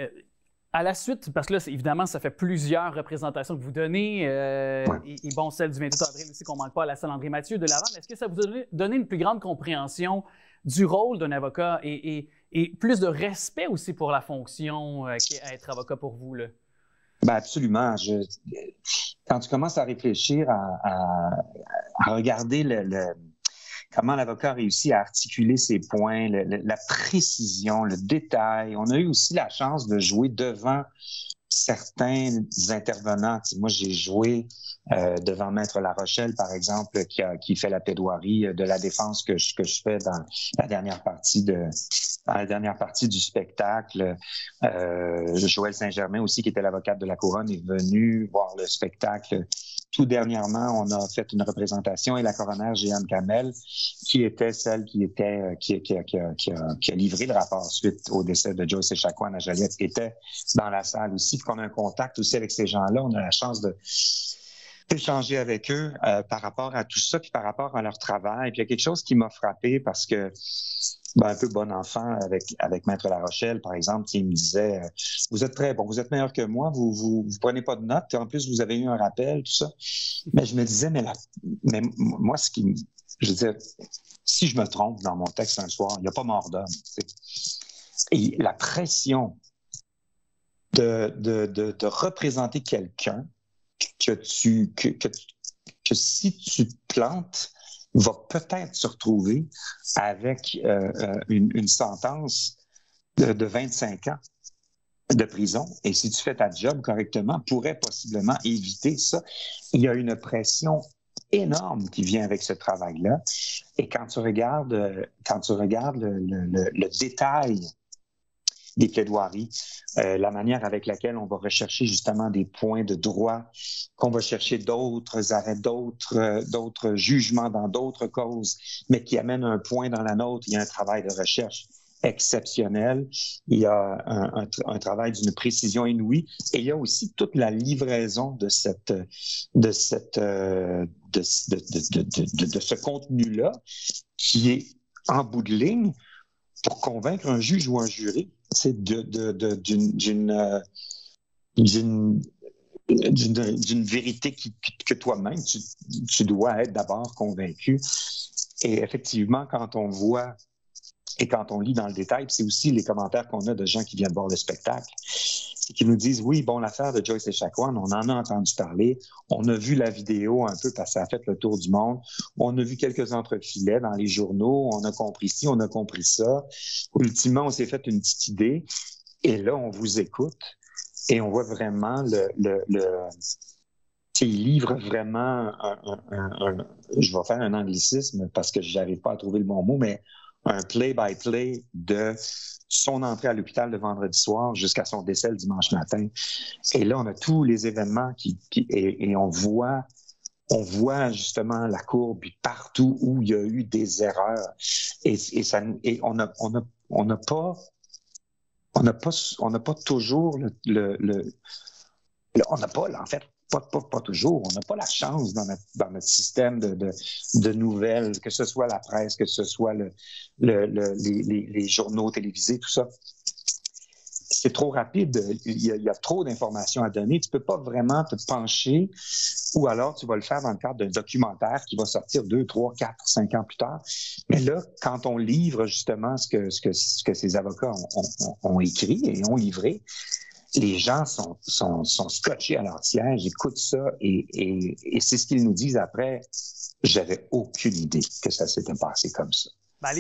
à la suite, parce que là, évidemment, ça fait plusieurs représentations que vous donnez, et bon, celle du 28 avril aussi, qu'on ne manque pas à la salle André Mathieu de Laval. Est-ce que ça vous a donné une plus grande compréhension du rôle d'un avocat et plus de respect aussi pour la fonction qu'est être avocat pour vous, là? Ben absolument. Quand tu commences à réfléchir, à regarder comment l'avocat réussit à articuler ses points, la précision, le détail. On a eu aussi la chance de jouer devant certains intervenants. Moi, j'ai joué devant Maître Larochelle, par exemple, qui fait la plaidoirie de la défense que je fais dans la dernière partie du spectacle. Joël Saint-Germain aussi, qui était l'avocate de la Couronne, est venu voir le spectacle. Tout dernièrement, on a fait une représentation, et la coroner Jeanne Kamel, qui était celle qui a livré le rapport suite au décès de Joyce Echaquan à Joliette, était dans la salle aussi. Puis qu'on a un contact aussi avec ces gens-là. On a la chance d'échanger avec eux par rapport à tout ça, puis par rapport à leur travail. Puis il y a quelque chose qui m'a frappé, parce que un peu bon enfant avec Maître Larochelle, par exemple, il me disait vous êtes très bon, vous êtes meilleur que moi, vous prenez pas de notes, en plus vous avez eu un rappel, tout ça. Mais je me disais, mais moi, je veux dire, si je me trompe dans mon texte un soir, il n'y a pas mort d'homme. Et la pression de représenter quelqu'un que si tu te plantes, va peut-être se retrouver avec une sentence de 25 ans de prison. Et si tu fais ta job correctement, pourrait possiblement éviter ça. Il y a une pression énorme qui vient avec ce travail-là. Et quand tu regardes le détail des plaidoiries, la manière avec laquelle on va rechercher justement des points de droit, qu'on va chercher d'autres arrêts, d'autres jugements dans d'autres causes, mais qui amènent un point dans la nôtre. Il y a un travail de recherche exceptionnel. Il y a un travail d'une précision inouïe. Et il y a aussi toute la livraison de ce contenu-là qui est en bout de ligne pour convaincre un juge ou un jury. C'est d'une vérité que toi-même, tu dois être d'abord convaincu. Et effectivement, quand on voit et quand on lit dans le détail, c'est aussi les commentaires qu'on a de gens qui viennent voir le spectacle, c'est qu'ils nous disent, oui, bon, l'affaire de Joyce Echaquan, on en a entendu parler, on a vu la vidéo un peu parce que ça a fait le tour du monde, on a vu quelques entrefilets dans les journaux, on a compris ci, on a compris ça. Ultimement, on s'est fait une petite idée et là, on vous écoute et on voit vraiment il livre vraiment je vais faire un anglicisme parce que je n'arrive pas à trouver le bon mot, mais un play-by-play de son entrée à l'hôpital le vendredi soir jusqu'à son décès le dimanche matin. Et là, on a tous les événements et on voit justement la courbe partout où il y a eu des erreurs. Et on n'a pas toujours on n'a pas, en fait, pas toujours. On n'a pas la chance dans notre système de nouvelles, que ce soit la presse, que ce soit les journaux télévisés, tout ça. C'est trop rapide. Il y a trop d'informations à donner. Tu ne peux pas vraiment te pencher ou alors tu vas le faire dans le cadre d'un documentaire qui va sortir 2, 3, 4, 5 ans plus tard. Mais là, quand on livre justement ce que ces avocats ont écrit et ont livré, les gens sont scotchés à leur siège, écoutent ça et c'est ce qu'ils nous disent après. J'avais aucune idée que ça s'était passé comme ça. Ben,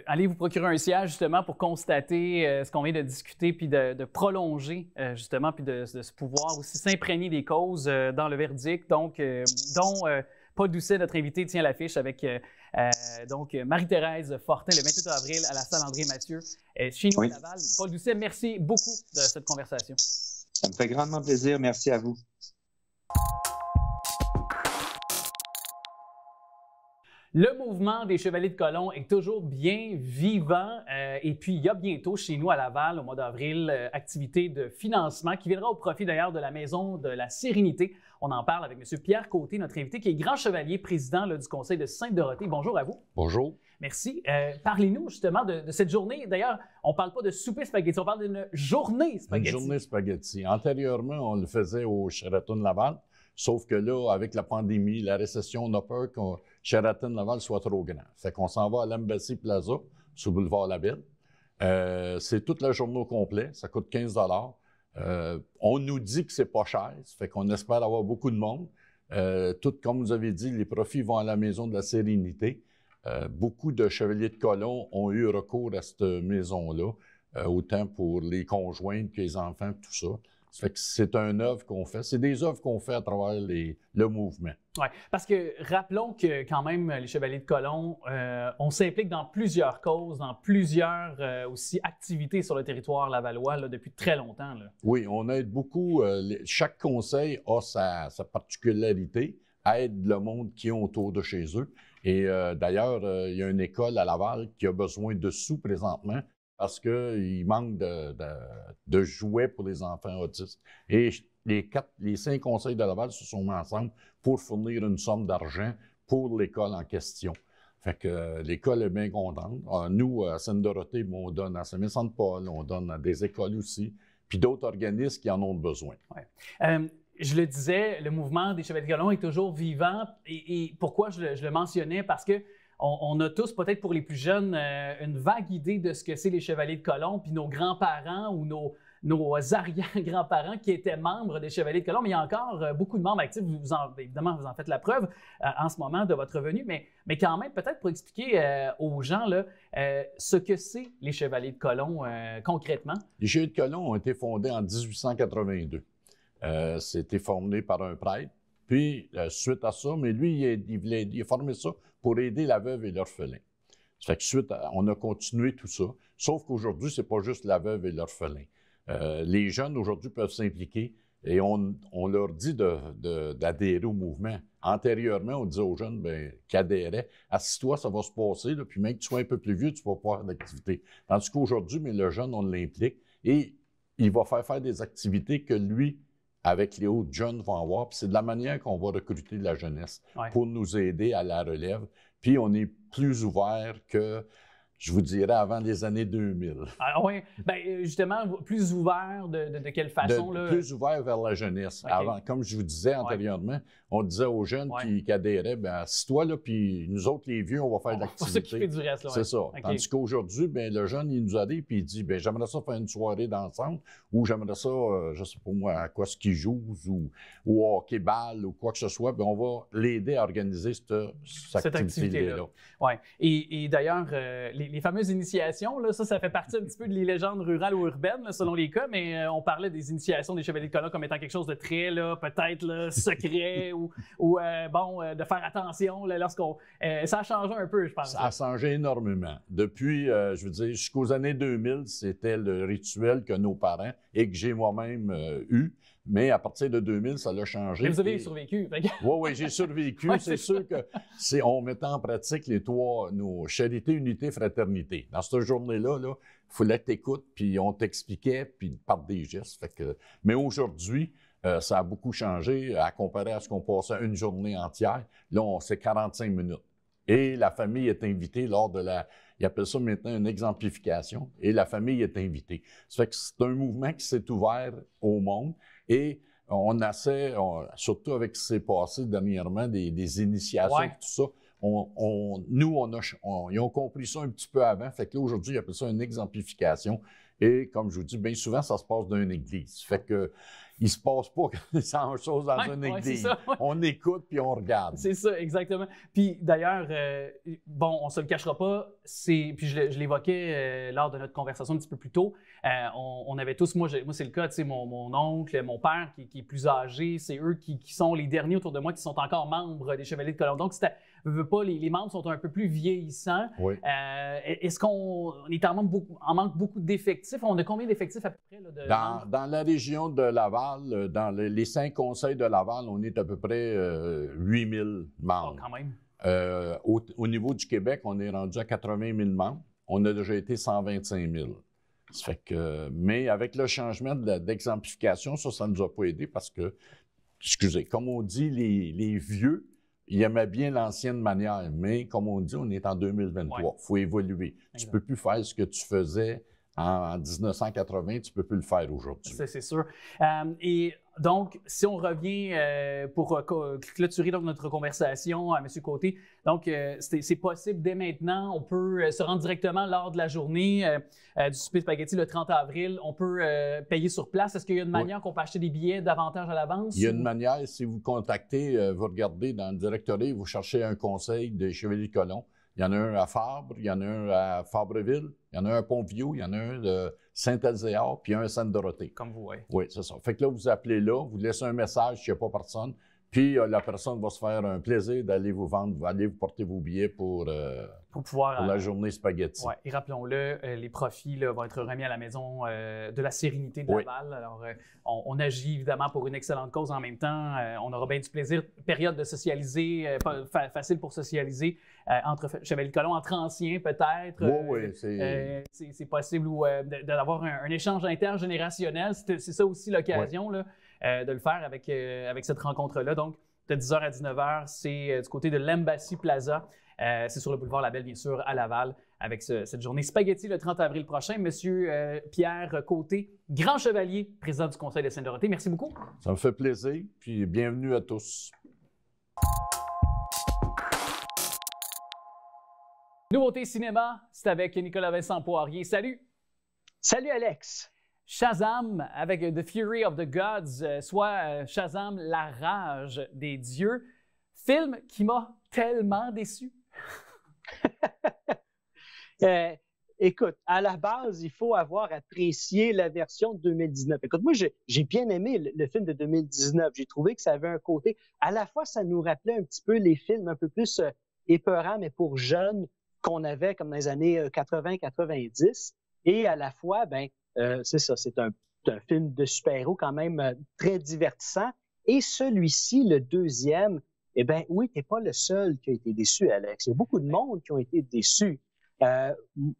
allez vous procurer un siège justement pour constater ce qu'on vient de discuter puis de prolonger justement puis de pouvoir aussi s'imprégner des causes dans le verdict. Donc, dont Paul Doucet, notre invité, tient l'affiche avec donc Marie-Thérèse Fortin le 28 avril à la salle André-Mathieu chez nous à Laval. Paul Doucet, merci beaucoup de cette conversation. Ça me fait grandement plaisir. Merci à vous. Le mouvement des Chevaliers de Colomb est toujours bien vivant et puis il y a bientôt chez nous à Laval, au mois d'avril, activité de financement qui viendra au profit d'ailleurs de la Maison de la Sérénité. On en parle avec M. Pierre Côté, notre invité, qui est grand chevalier, président du Conseil de Sainte-Dorothée. Bonjour à vous. Bonjour. Merci. Parlez-nous justement de cette journée. D'ailleurs, on ne parle pas de souper spaghetti, on parle d'une journée spaghetti. Une journée spaghetti. Antérieurement, on le faisait au Sheraton Laval. Sauf que là, avec la pandémie, la récession, on a peur que Sheraton Laval soit trop grand. Fait qu'on s'en va à l'Embassy Plaza, sur le boulevard Labelle. C'est toute la journée au complet. Ça coûte 15 $. On nous dit que c'est pas cher. Fait qu'on espère avoir beaucoup de monde. Tout comme vous avez dit, les profits vont à la Maison de la Sérénité. Beaucoup de chevaliers de colons ont eu recours à cette maison-là, autant pour les conjoints que les enfants, tout ça. Ça fait que c'est une œuvre qu'on fait. C'est des œuvres qu'on fait à travers le mouvement. Oui, parce que rappelons que quand même, les Chevaliers de Colomb, on s'implique dans plusieurs causes, dans plusieurs aussi activités sur le territoire lavallois là, depuis très longtemps. Là. Oui, on aide beaucoup. Chaque conseil a sa particularité, aide le monde qui est autour de chez eux. Et d'ailleurs, il y a une école à Laval qui a besoin de sous présentement, parce qu'il manque de jouets pour les enfants autistes. Et les 5 conseils de Laval se sont mis ensemble pour fournir une somme d'argent pour l'école en question. Fait que l'école est bien contente. Nous, à Sainte-Dorothée, on donne à Saint-Vincent-de-Paul, on donne à des écoles aussi, puis d'autres organismes qui en ont besoin. Ouais. Je le disais, le mouvement des Chevaliers de Colomb est toujours vivant. Et pourquoi je le mentionnais? Parce que on a tous, peut-être pour les plus jeunes, une vague idée de ce que c'est les Chevaliers de Colomb, puis nos grands-parents ou nos arrière-grands-parents qui étaient membres des Chevaliers de Colomb, mais il y a encore beaucoup de membres actifs. Évidemment, vous en faites la preuve en ce moment de votre venue, mais quand même, peut-être pour expliquer aux gens là, ce que c'est les Chevaliers de Colomb concrètement. Les Chevaliers de Colomb ont été fondés en 1882. C'était formé par un prêtre. Puis, suite à ça, mais lui, il a formé ça pour aider la veuve et l'orphelin. Ça fait que suite, on a continué tout ça. Sauf qu'aujourd'hui, c'est pas juste la veuve et l'orphelin. Les jeunes, aujourd'hui, peuvent s'impliquer et on leur dit d'adhérer au mouvement. Antérieurement, on disait aux jeunes qui adhéraient, assis-toi, ça va se passer, là, puis même que tu sois un peu plus vieux, tu vas pas faire d'activité. Tandis qu'aujourd'hui, le jeune, on l'implique et il va faire des activités que lui, avec les autres jeunes, vont avoir. Puis c'est de la manière qu'on va recruter de la jeunesse pour nous aider à la relève. Puis on est plus ouvert que, je vous dirais, avant les années 2000. Ah oui, bien justement, plus ouvert de quelle façon? Plus ouvert vers la jeunesse. Okay. Avant, comme je vous disais antérieurement, on disait aux jeunes qui adhéraient, assis-toi là, puis nous autres, les vieux, on va faire de l'activité. C'est ça qui fait du reste. C'est ça. Okay. Tandis qu'aujourd'hui, le jeune, il nous adhère puis il dit, j'aimerais ça faire une soirée d'ensemble ou j'aimerais ça, je sais pas moi, à quoi ski joue ou au hockey-ball ou quoi que ce soit, on va l'aider à organiser cette activité-là. Oui. Et d'ailleurs, les fameuses initiations, là, ça fait partie un petit peu des légendes rurales ou urbaines, là, selon les cas, mais on parlait des initiations des Chevaliers de Colomb comme étant quelque chose de très, peut-être, secret ou de faire attention lorsqu'on... ça a changé un peu, je pense. Ça a changé énormément. Depuis, je veux dire, jusqu'aux années 2000, c'était le rituel que nos parents et que j'ai moi-même eu. Mais à partir de 2000, ça l'a changé. Mais vous avez survécu. Oui, j'ai survécu. C'est sûr qu'on mettait en pratique nos charité, unité, fraternité. Dans cette journée-là, il fallait que tu écoutes, puis on t'expliquait, puis par des gestes. Mais aujourd'hui, ça a beaucoup changé à comparer à ce qu'on passait une journée entière. Là, c'est 45 minutes. Et la famille est invitée lors de ils appellent ça maintenant une exemplification, et la famille est invitée. Ça fait que c'est un mouvement qui s'est ouvert au monde, et on essaie, surtout avec ce qui s'est passé dernièrement, des initiations, tout ça, ils ont compris ça un petit peu avant, fait que là, aujourd'hui, ils appellent ça une exemplification, et comme je vous dis, bien souvent, ça se passe dans une église. Fait que il se passe pas 100 choses dans une église. Ça, on écoute puis on regarde. C'est ça, exactement. Puis d'ailleurs, on se le cachera pas, puis je l'évoquais lors de notre conversation un petit peu plus tôt, on avait tous, moi c'est le cas, tu sais, mon oncle, mon père qui est plus âgé, c'est eux qui sont les derniers autour de moi qui sont encore membres des Chevaliers de Colomb. Donc, les membres sont un peu plus vieillissants. Oui. Est-ce qu'on est en manque beaucoup d'effectifs? On a combien d'effectifs à peu près? Là, dans la région de Laval, dans les 5 conseils de Laval, on est à peu près 8000 membres. Oh, quand même. Au niveau du Québec, on est rendu à 80 000 membres. On a déjà été 125 000. Ça fait que, mais avec le changement d'exemplification, ça ne nous a pas aidé parce que, excusez, comme on dit, les vieux, ils aimaient bien l'ancienne manière, mais comme on dit, on est en 2023. Il faut évoluer. Exactement. Tu ne peux plus faire ce que tu faisais en 1980, tu ne peux plus le faire aujourd'hui. C'est sûr. Et donc, si on revient pour clôturer donc, notre conversation à M. Côté, donc c'est possible dès maintenant, on peut se rendre directement lors de la journée du souper spaghetti le 30 avril, on peut payer sur place. Est-ce qu'il y a une manière qu'on peut acheter des billets davantage à l'avance? Il y a une manière, si vous contactez, vous regardez dans le directory, vous cherchez un conseil des Chevaliers de Colomb. Il y en a un à Fabre, il y en a un à Fabreville, il y en a un à Pont-Vieux, il y en a un de Saint-Elzéar, puis un à Sainte-Dorothée. Comme vous, oui. Oui, c'est ça. Fait que là, vous appelez là, vous laissez un message s'il n'y a pas personne, puis la personne va se faire un plaisir d'aller vous vendre, aller vous porter vos billets pour la journée spaghetti. Oui, et rappelons-le, les profits vont être remis à la Maison de la Sérénité de Laval. Oui. Alors, on agit évidemment pour une excellente cause en même temps. On aura bien du plaisir. Période de socialiser, facile pour socialiser entre Chevaliers de Colomb, entre anciens peut-être. Oui, c'est possible d'avoir un échange intergénérationnel. C'est ça aussi l'occasion de le faire avec cette rencontre-là. Donc, de 10h à 19h, c'est du côté de l'Embassy Plaza. C'est sur le boulevard Labelle, bien sûr, à Laval, avec cette journée spaghetti le 30 avril prochain. Monsieur Pierre Côté, grand chevalier, président du Conseil de Sainte-Dorothée, merci beaucoup. Ça me fait plaisir, puis bienvenue à tous. Nouveauté cinéma, c'est avec Nicolas Vincent Poirier. Salut! Salut, Alex! Shazam avec The Fury of the Gods, soit Shazam, la rage des dieux. Film qui m'a tellement déçu. Écoute, à la base, il faut avoir apprécié la version de 2019. Écoute, moi, j'ai bien aimé le film de 2019. J'ai trouvé que ça avait un côté... À la fois, ça nous rappelait un petit peu les films un peu plus épeurants, mais pour jeunes, qu'on avait comme dans les années 80-90. Et à la fois, c'est ça, c'est un film de super-héros quand même très divertissant. Et celui-ci, le deuxième, eh bien, oui, t'es pas le seul qui a été déçu, Alex. Il y a beaucoup de monde qui ont été déçus.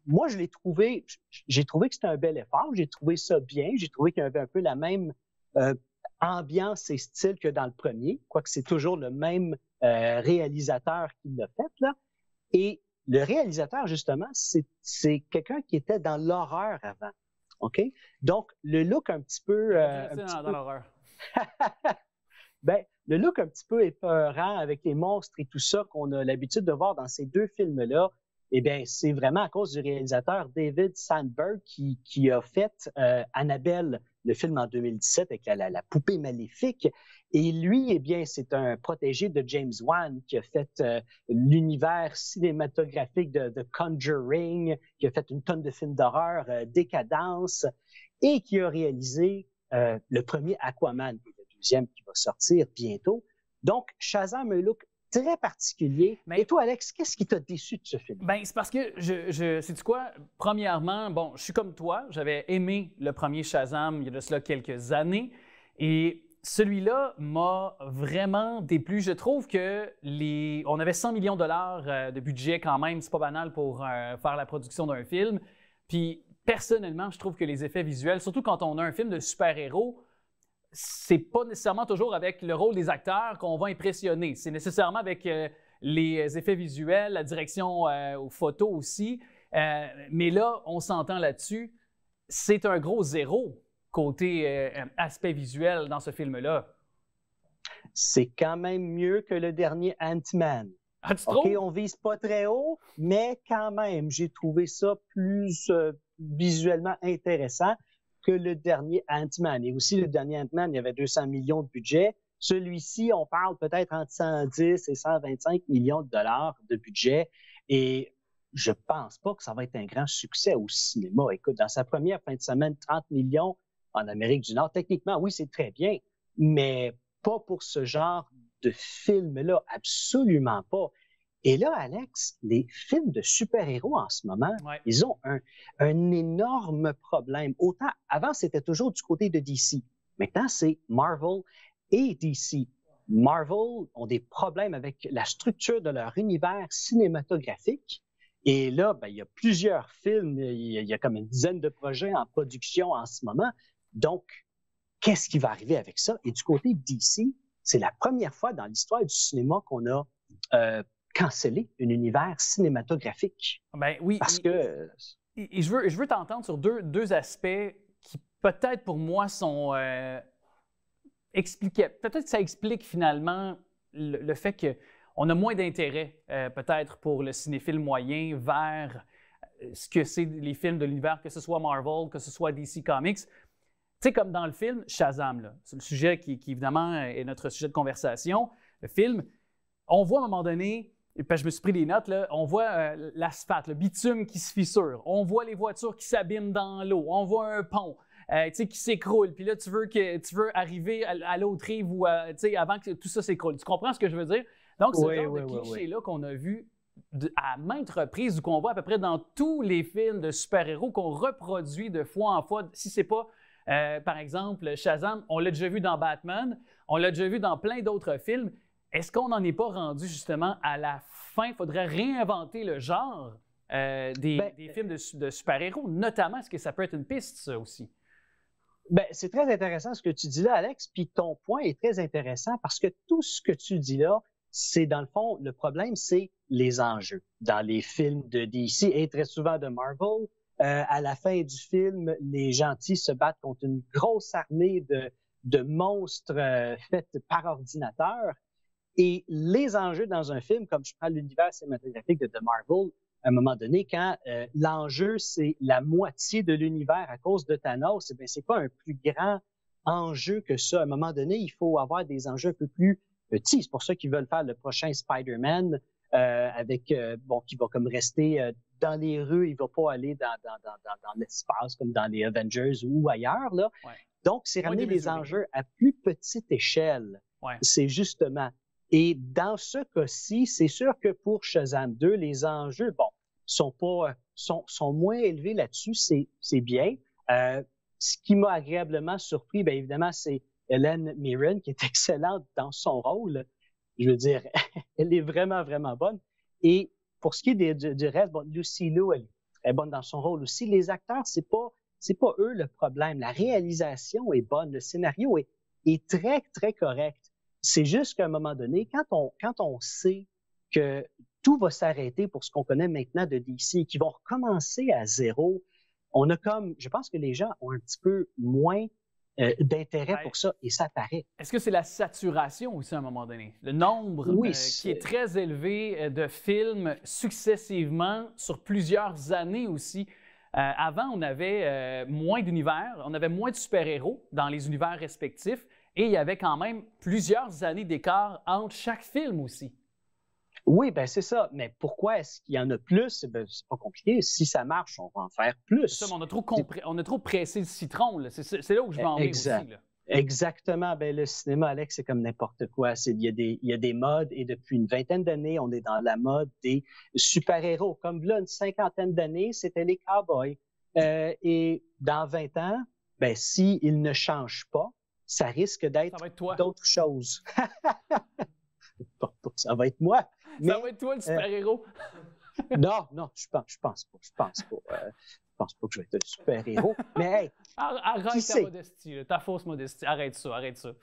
Moi, j'ai trouvé que c'était un bel effort. J'ai trouvé ça bien. J'ai trouvé qu'il y avait un peu la même ambiance et style que dans le premier, quoique c'est toujours le même réalisateur qui l'a fait, là. Et le réalisateur, justement, c'est quelqu'un qui était dans l'horreur avant. OK? Donc, le look un petit peu... dans l'horreur. Le look un petit peu épeurant avec les monstres et tout ça qu'on a l'habitude de voir dans ces deux films-là, eh bien, c'est vraiment à cause du réalisateur David Sandberg qui a fait Annabelle, le film en 2017 avec la poupée maléfique. Et lui, eh bien, c'est un protégé de James Wan qui a fait l'univers cinématographique de Conjuring, qui a fait une tonne de films d'horreur, Décadence, et qui a réalisé le premier Aquaman, qui est le deuxième qui va sortir bientôt. Donc, Shazam a un look très particulier. Et toi, Alex, qu'est-ce qui t'a déçu de ce film? C'est parce que, sais-tu quoi? Premièrement, bon, je suis comme toi, j'avais aimé le premier Shazam il y a de cela quelques années, et celui-là m'a vraiment déplu. Je trouve que on avait 100 millions de dollars de budget quand même, c'est pas banal pour faire la production d'un film. Puis, personnellement, je trouve que les effets visuels, surtout quand on a un film de super-héros, c'est pas nécessairement toujours avec le rôle des acteurs qu'on va impressionner. C'est nécessairement avec les effets visuels, la direction aux photos aussi. Mais là, on s'entend là-dessus. C'est un gros zéro côté aspect visuel dans ce film-là. C'est quand même mieux que le dernier Ant-Man. Ah, tu trouves? OK, on vise pas très haut, mais quand même, j'ai trouvé ça plus visuellement intéressant que le dernier Ant-Man. Et aussi, le dernier Ant-Man, il y avait 200 millions de budget. Celui-ci, on parle peut-être entre 110 et 125 millions de dollars de budget. Et je pense pas que ça va être un grand succès au cinéma. Écoute, dans sa première fin de semaine, 30 millions en Amérique du Nord, techniquement, oui, c'est très bien, mais pas pour ce genre de film-là, absolument pas. Et là, Alex, les films de super-héros en ce moment, ils ont un énorme problème. Autant, avant, c'était toujours du côté de DC. Maintenant, c'est Marvel et DC. Marvel ont des problèmes avec la structure de leur univers cinématographique. Et là, il y a plusieurs films, il y a comme une dizaine de projets en production en ce moment. Donc, qu'est-ce qui va arriver avec ça? Et du côté de DC, c'est la première fois dans l'histoire du cinéma qu'on a cancellé un univers cinématographique. Oui. Parce que... Et je veux t'entendre sur deux aspects qui, peut-être pour moi, sont expliquables. Peut-être que ça explique finalement le fait qu'on a moins d'intérêt, peut-être, pour le cinéphile moyen vers ce que c'est les films de l'univers, que ce soit Marvel, que ce soit DC Comics. Tu sais, comme dans le film Shazam, là, c'est le sujet qui évidemment est notre sujet de conversation. Le film, on voit à un moment donné, et puis je me suis pris des notes, là, on voit l'asphalte, le bitume qui se fissure, on voit les voitures qui s'abîment dans l'eau, on voit un pont qui s'écroule, puis là, tu veux arriver à l'autre rive ou avant que tout ça s'écroule. Tu comprends ce que je veux dire? Donc, ce genre de cliché-là qu'on a vu à maintes reprises ou qu'on voit à peu près dans tous les films de super-héros qu'on reproduit de fois en fois, si c'est pas... par exemple, Shazam, on l'a déjà vu dans Batman, on l'a déjà vu dans plein d'autres films. Est-ce qu'on n'en est pas rendu justement à la fin? Il faudrait réinventer le genre des films de super-héros, notamment. Est-ce que ça peut être une piste, ça aussi? C'est très intéressant ce que tu dis là, Alex, puis ton point est très intéressant parce que tout ce que tu dis là, c'est dans le fond, le problème, c'est les enjeux. Dans les films de DC et très souvent de Marvel, à la fin du film, les gentils se battent contre une grosse armée de monstres faits par ordinateur. Et les enjeux dans un film, comme je prends l'univers cinématographique de Marvel, à un moment donné, quand l'enjeu, c'est la moitié de l'univers à cause de Thanos, eh bien, c'est pas un plus grand enjeu que ça. À un moment donné, il faut avoir des enjeux un peu plus petits. C'est pour ça qu'ils veulent faire le prochain Spider-Man qui va comme rester dans les rues. Il va pas aller dans l'espace comme dans les Avengers ou ailleurs, là. Ouais. Donc, c'est ramener les enjeux à plus petite échelle. Ouais. C'est justement. Et dans ce cas-ci, c'est sûr que pour Shazam 2, les enjeux, sont moins élevés là-dessus. C'est bien. Ce qui m'a agréablement surpris, bien évidemment, c'est Helen Mirren, qui est excellente dans son rôle. Je veux dire, elle est vraiment, vraiment bonne. Et pour ce qui est du reste, Lucy Liu, elle est très bonne dans son rôle aussi. Les acteurs, c'est pas eux le problème. La réalisation est bonne. Le scénario est très, très correct. C'est juste qu'à un moment donné, quand on sait que tout va s'arrêter pour ce qu'on connaît maintenant de DC et qu'ils vont recommencer à zéro, je pense que les gens ont un petit peu moins d'intérêt pour ça et ça paraît. Est-ce que c'est la saturation aussi à un moment donné? Le nombre qui est très élevé de films successivement sur plusieurs années aussi. Avant, on avait moins d'univers, on avait moins de super-héros dans les univers respectifs et il y avait quand même plusieurs années d'écart entre chaque film aussi. Oui, ben c'est ça. Mais pourquoi est-ce qu'il y en a plus? Ben, c'est pas compliqué. Si ça marche, on va en faire plus. C'est ça, mais on a trop pressé le citron. Là. C'est là où je vais en venir aussi. Là. Exactement. Ben, le cinéma, Alex, c'est comme n'importe quoi. Il y a des modes et depuis une vingtaine d'années, on est dans la mode des super-héros. Comme là, une cinquantaine d'années, c'était les cowboys. Et dans 20 ans, ben, s'ils ne changent pas, ça risque d'être d'autres choses. Ça va être moi. Ça va être toi le super-héros? Non, je pense pas. Je pense pas que je vais être le super-héros. Mais hey, arrête ta modestie, ta fausse modestie. Arrête ça.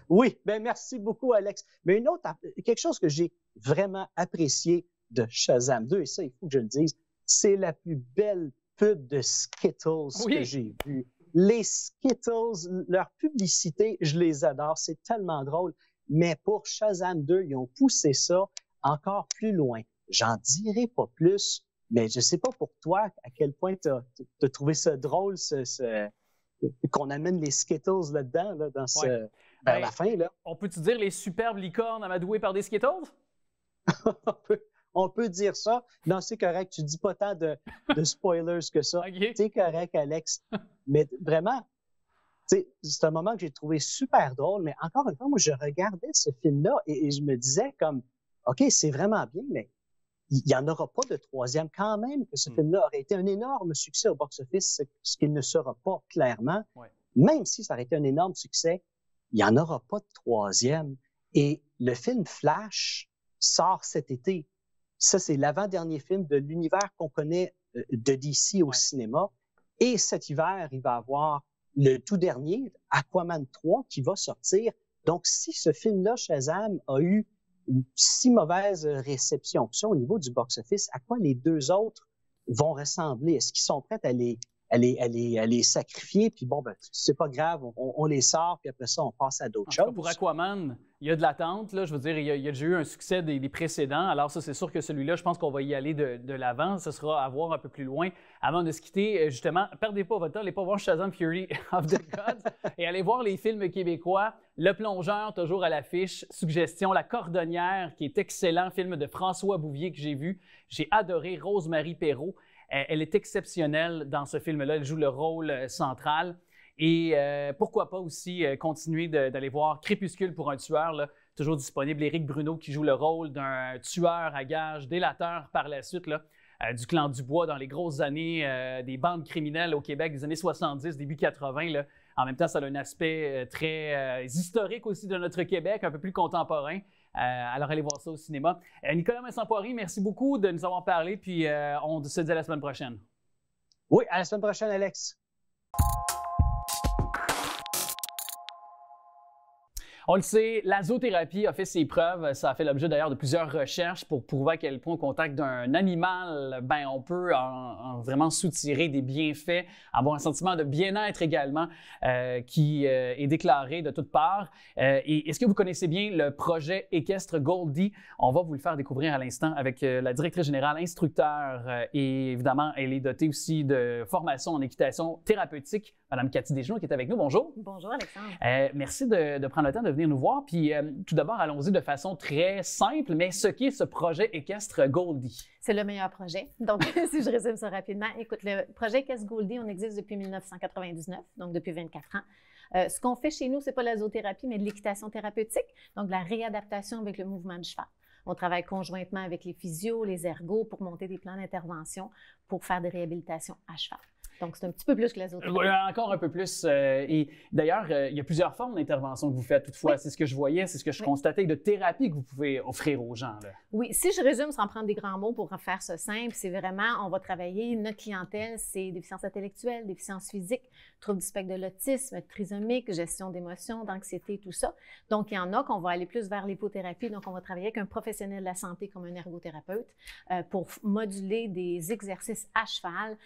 Oui, ben merci beaucoup, Alex. Mais quelque chose que j'ai vraiment apprécié de Shazam 2, et ça, il faut que je le dise, c'est la plus belle pub de Skittles que j'ai vue. Les Skittles, leur publicité, je les adore, c'est tellement drôle. Mais pour Shazam 2, ils ont poussé ça encore plus loin. J'en dirai pas plus, mais je sais pas pour toi à quel point tu as trouvé ça drôle qu'on amène les Skittles là-dedans, là, vers la fin. Là. On peut-tu dire les superbes licornes amadouées par des Skittles? On peut dire ça. Non, c'est correct. Tu dis pas tant de spoilers que ça. Okay. C'est correct, Alex. Mais vraiment, c'est un moment que j'ai trouvé super drôle. Mais encore une fois, moi, je regardais ce film-là et je me disais comme, OK, c'est vraiment bien, mais il n'y en aura pas de troisième. Quand même que ce film-là aurait été un énorme succès au box-office, ce qu'il ne sera pas clairement. Ouais. Même si ça aurait été un énorme succès, il n'y en aura pas de troisième. Et le film Flash sort cet été. Ça, c'est l'avant-dernier film de l'univers qu'on connaît de DC au cinéma. Et cet hiver, il va avoir le tout dernier, Aquaman 3, qui va sortir. Donc, si ce film-là, Shazam, a eu une si mauvaise réception que ça au niveau du box-office, à quoi les deux autres vont ressembler? Est-ce qu'ils sont prêts à les sacrifier? Puis bon, ben, c'est pas grave, on les sort, puis après ça, on passe à d'autres choses. Pour Aquaman, il y a de l'attente. Je veux dire, il y a déjà eu un succès des précédents. Alors ça, c'est sûr que celui-là, je pense qu'on va y aller de l'avant. Ce sera à voir un peu plus loin. Avant de se quitter, justement, perdez pas votre temps, allez pas voir Shazam Fury of the Gods et allez voir les films québécois. Le Plongeur, toujours à l'affiche. Suggestion, La Cordonnière, qui est excellent, film de François Bouvier que j'ai vu. J'ai adoré Rose-Marie Perrault. Elle est exceptionnelle dans ce film-là. Elle joue le rôle central. Et pourquoi pas aussi continuer d'aller voir Crépuscule pour un tueur, là, toujours disponible. Éric Bruno qui joue le rôle d'un tueur à gages, délateur par la suite, là, du clan Dubois dans les grosses années des bandes criminelles au Québec des années 70, début 80. Là. En même temps, ça a un aspect très historique aussi de notre Québec, un peu plus contemporain. Alors, allez voir ça au cinéma. Nicolas Vincent-Poirier, merci beaucoup de nous avoir parlé, puis on se dit à la semaine prochaine. Oui, à la semaine prochaine, Alex. On le sait, la zoothérapie a fait ses preuves. Ça a fait l'objet d'ailleurs de plusieurs recherches pour prouver à quel point au contact d'un animal, ben, on peut en vraiment soutirer des bienfaits, avoir un sentiment de bien-être également qui est déclaré de toutes parts. Et est-ce que vous connaissez bien le projet équestre Goldie? On va vous le faire découvrir à l'instant avec la directrice générale, instructeur et évidemment, elle est dotée aussi de formation en équitation thérapeutique. Madame Cathy Desjardins qui est avec nous. Bonjour. Bonjour, Alexandre. Merci de prendre le temps de venir nous voir. Puis tout d'abord, allons-y de façon très simple, mais ce qu'est ce projet équestre Goldie? C'est le meilleur projet. Donc, si je résume ça rapidement, écoute, le projet équestre Goldie, on existe depuis 1999, donc depuis 24 ans. Ce qu'on fait chez nous, c'est pas la zoothérapie, mais de l'équitation thérapeutique, donc de la réadaptation avec le mouvement du cheval. On travaille conjointement avec les physios, les ergos pour monter des plans d'intervention pour faire des réhabilitations à cheval. Donc, c'est un petit peu plus que la zoothérapie. Encore un peu plus. Et d'ailleurs, il y a plusieurs formes d'intervention que vous faites toutefois. Oui. C'est ce que je voyais, c'est ce que je constatais, de thérapie que vous pouvez offrir aux gens. Là. Oui, si je résume sans prendre des grands mots pour faire ça simple, c'est vraiment, on va travailler, notre clientèle, c'est déficience intellectuelle, déficience physique, troubles du spectre de l'autisme, trisomique, gestion d'émotions, d'anxiété, tout ça. Donc, il y en a qu'on va aller plus vers l'hypothérapie. Donc, on va travailler avec un professionnel de la santé comme un ergothérapeute pour moduler des exercices à cheval.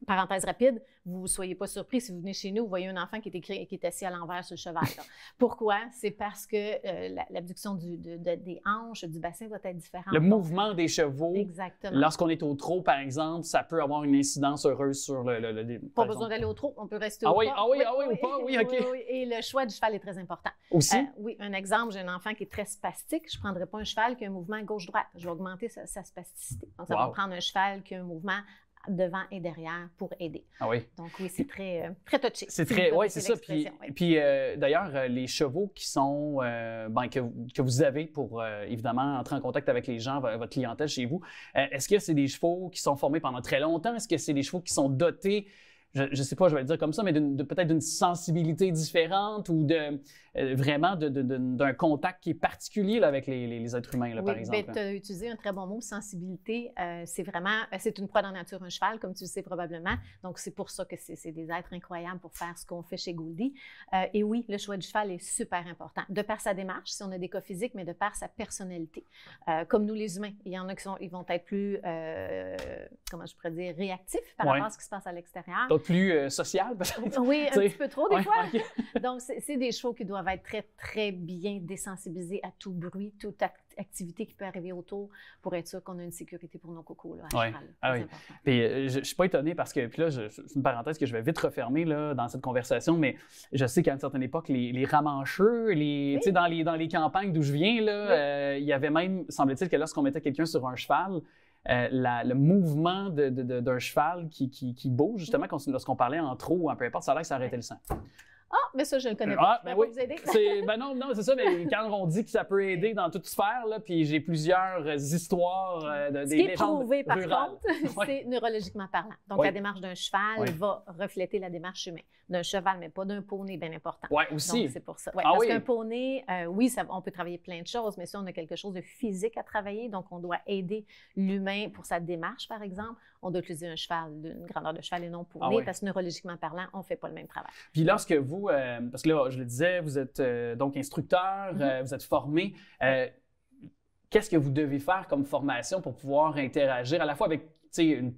Parenthèse rapide, vous ne soyez pas surpris si vous venez chez nous, vous voyez un enfant qui est assis à l'envers sur le cheval. Là. Pourquoi? C'est parce que l'abduction des hanches, du bassin va être différente. Le mouvement des chevaux, exactement. Lorsqu'on est au trot, par exemple, ça peut avoir une incidence heureuse sur le pas besoin d'aller au trot, on peut rester au pas. Oui, OK. Et le choix du cheval est très important. Aussi? Oui, un exemple, j'ai un enfant qui est très spastique, je ne prendrai pas un cheval qui a un mouvement gauche-droite. Je vais augmenter sa spasticité. Donc, ça va prendre un cheval qui a un mouvement devant et derrière pour aider. Ah oui. Donc oui, c'est très touché. C'est très, oui, c'est ça. Puis d'ailleurs, les chevaux qui sont, que vous avez pour évidemment entrer en contact avec les gens, votre clientèle chez vous, est-ce que c'est des chevaux qui sont formés pendant très longtemps? Est-ce que c'est des chevaux qui sont dotés, je ne sais pas, je vais le dire comme ça, mais peut-être d'une sensibilité différente ou vraiment d'un contact qui est particulier là, avec les êtres humains, là, par exemple? Oui, tu as utilisé un très bon mot, sensibilité. C'est une proie dans la nature, un cheval, comme tu le sais probablement. Donc, c'est pour ça que c'est des êtres incroyables pour faire ce qu'on fait chez Goldie. Et oui, le choix du cheval est super important. De par sa démarche, si on a des cas physiques, mais de par sa personnalité. Comme nous, les humains, il y en a ils vont être plus, comment je pourrais dire, réactifs par rapport à ce qui se passe à l'extérieur. D'autres plus social, peut-être? Oui, un petit peu trop, des fois. Okay. Donc, c'est des chevaux qui doivent être très, très bien désensibilisés à tout bruit, toute activité qui peut arriver autour pour être sûr qu'on a une sécurité pour nos cocos là, à cheval. Ah oui. Puis, je ne suis pas étonné parce que, puis là, c'est une parenthèse que je vais vite refermer là, dans cette conversation, mais je sais qu'à une certaine époque, les ramancheux, dans les campagnes d'où je viens, là, il y avait même, semble-t-il, que lorsqu'on mettait quelqu'un sur un cheval, le mouvement d'un cheval qui bouge, justement, lorsqu'on parlait en trot ou peu importe, ça a l'air que ça arrêtait le sang. Ah, mais ça, je ne le connais pas. Ben oui. Vous aider? Non, c'est ça, mais quand on dit que ça peut aider dans toute sphère, là, puis j'ai plusieurs histoires Ce qui est prouvé, par contre, c'est neurologiquement parlant. Donc, la démarche d'un cheval va refléter la démarche humaine. D'un cheval, mais pas d'un poney, bien important. Oui, aussi. Donc, c'est pour ça. Parce qu'un poney, oui, on peut travailler plein de choses, mais si on a quelque chose de physique à travailler, donc on doit aider l'humain pour sa démarche, par exemple, on doit utiliser un cheval d'une grandeur de cheval et non poney, parce que neurologiquement parlant, on ne fait pas le même travail. Puis lorsque vous, parce que là, je le disais, vous êtes donc instructeur, vous êtes formé. Qu'est-ce que vous devez faire comme formation pour pouvoir interagir à la fois avec un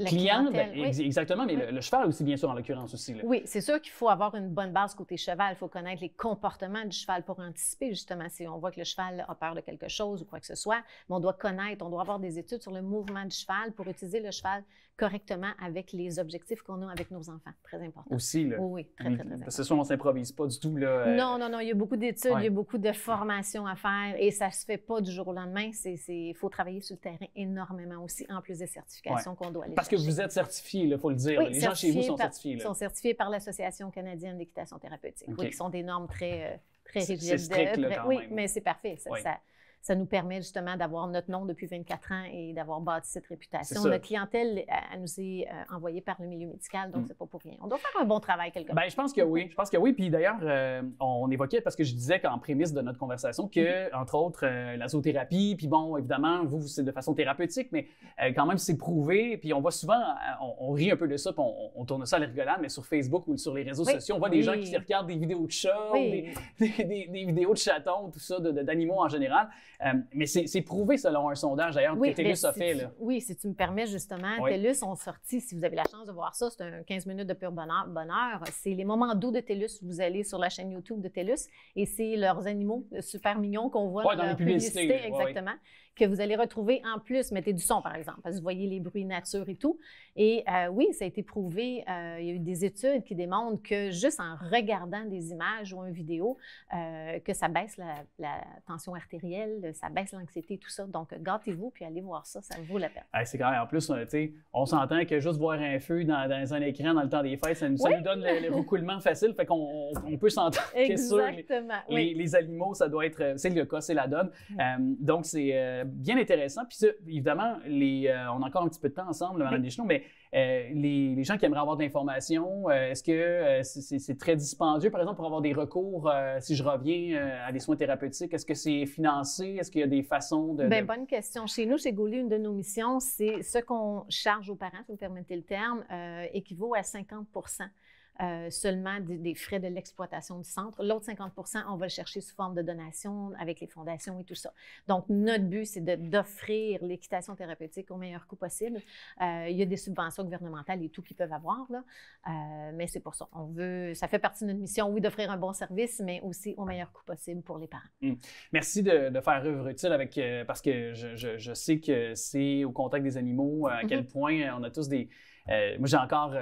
client, exactement, mais le cheval aussi, bien sûr, en l'occurrence aussi. Là. Oui, c'est sûr qu'il faut avoir une bonne base côté cheval. Il faut connaître les comportements du cheval pour anticiper, justement, si on voit que le cheval a peur de quelque chose ou quoi que ce soit. Mais on doit connaître, on doit avoir des études sur le mouvement du cheval pour utiliser le cheval correctement avec les objectifs qu'on a avec nos enfants. Très important. Aussi, là. Oui, très important. C'est sûr, on ne s'improvise pas du tout. Là, Non, il y a beaucoup d'études, il y a beaucoup de formations à faire et ça ne se fait pas du jour au lendemain. Il faut travailler sur le terrain énormément aussi, en plus des certifications qu'on doit aller Parce chercher. que vous êtes certifié, il faut le dire. Oui, les gens chez vous sont certifiés. Ils sont certifiés par l'Association canadienne d'équitation thérapeutique. Oui, qui sont des normes très rigides. C'est strict, là, quand oui, même. mais c'est parfait. Ça nous permet justement d'avoir notre nom depuis 24 ans et d'avoir bâti cette réputation. C'est ça. Notre clientèle, elle nous est envoyée par le milieu médical, donc c'est pas pour rien. On doit faire un bon travail quelque part. Ben, je pense que oui. Je pense que oui. Puis d'ailleurs, on évoquait, parce que je disais qu'en prémisse de notre conversation, que, entre autres, la zoothérapie, puis bon, évidemment, vous, c'est de façon thérapeutique, mais quand même, c'est prouvé. Puis on voit souvent, on rit un peu de ça, puis on tourne ça à la rigolade, mais sur Facebook ou sur les réseaux sociaux, on voit des gens qui regardent des vidéos de chats, Oui. des vidéos de chatons, tout ça, d'animaux en général. Mais c'est prouvé selon un sondage, d'ailleurs, que TELUS a fait. Là. Oui, si tu me permets justement, Oui. TELUS ont sorti, si vous avez la chance de voir ça, c'est un 15 minutes de pur bonheur. C'est les moments doux de TELUS. Vous allez sur la chaîne YouTube de TELUS et c'est leurs animaux super mignons qu'on voit dans les leur publicités. publicité, exactement, que vous allez retrouver en plus. Mettez du son, par exemple, parce que vous voyez les bruits nature et tout. Et oui, ça a été prouvé. Il y a eu des études qui démontrent que juste en regardant des images ou une vidéo, que ça baisse la tension artérielle, ça baisse l'anxiété, tout ça. Donc, gâtez-vous puis allez voir ça, ça vaut la peine. C'est quand même, en plus, tu sais, on s'entend que juste voir un feu dans un écran dans le temps des fêtes, ça nous donne le roucoulement facile, fait qu'on peut s'entendre que sur les animaux, ça doit être, c'est le cas, c'est la donne. Donc, c'est bien intéressant. Puis ça, évidemment, on a encore un petit peu de temps ensemble, Mme Deschenaux, mais les gens qui aimeraient avoir de l'information, est-ce que c'est très dispendieux, par exemple, pour avoir des recours, si je reviens à des soins thérapeutiques, est-ce que c'est financé? Est-ce qu'il y a des façons de... Bien, bonne question. Chez nous, chez Gaulier, une de nos missions, c'est ce qu'on charge aux parents, si vous me permettez le terme, équivaut à 50 seulement des frais de l'exploitation du centre. L'autre 50 on va le chercher sous forme de donation avec les fondations et tout ça. Donc, notre but, c'est d'offrir l'équitation thérapeutique au meilleur coût possible. Il y a des subventions gouvernementales et tout qu'ils peuvent avoir, là. Mais c'est pour ça. Ça fait partie de notre mission, oui, d'offrir un bon service, mais aussi au meilleur coût possible pour les parents. Merci de faire œuvre utile parce que je sais que c'est au contact des animaux, à quel point on a tous des... moi, j'ai encore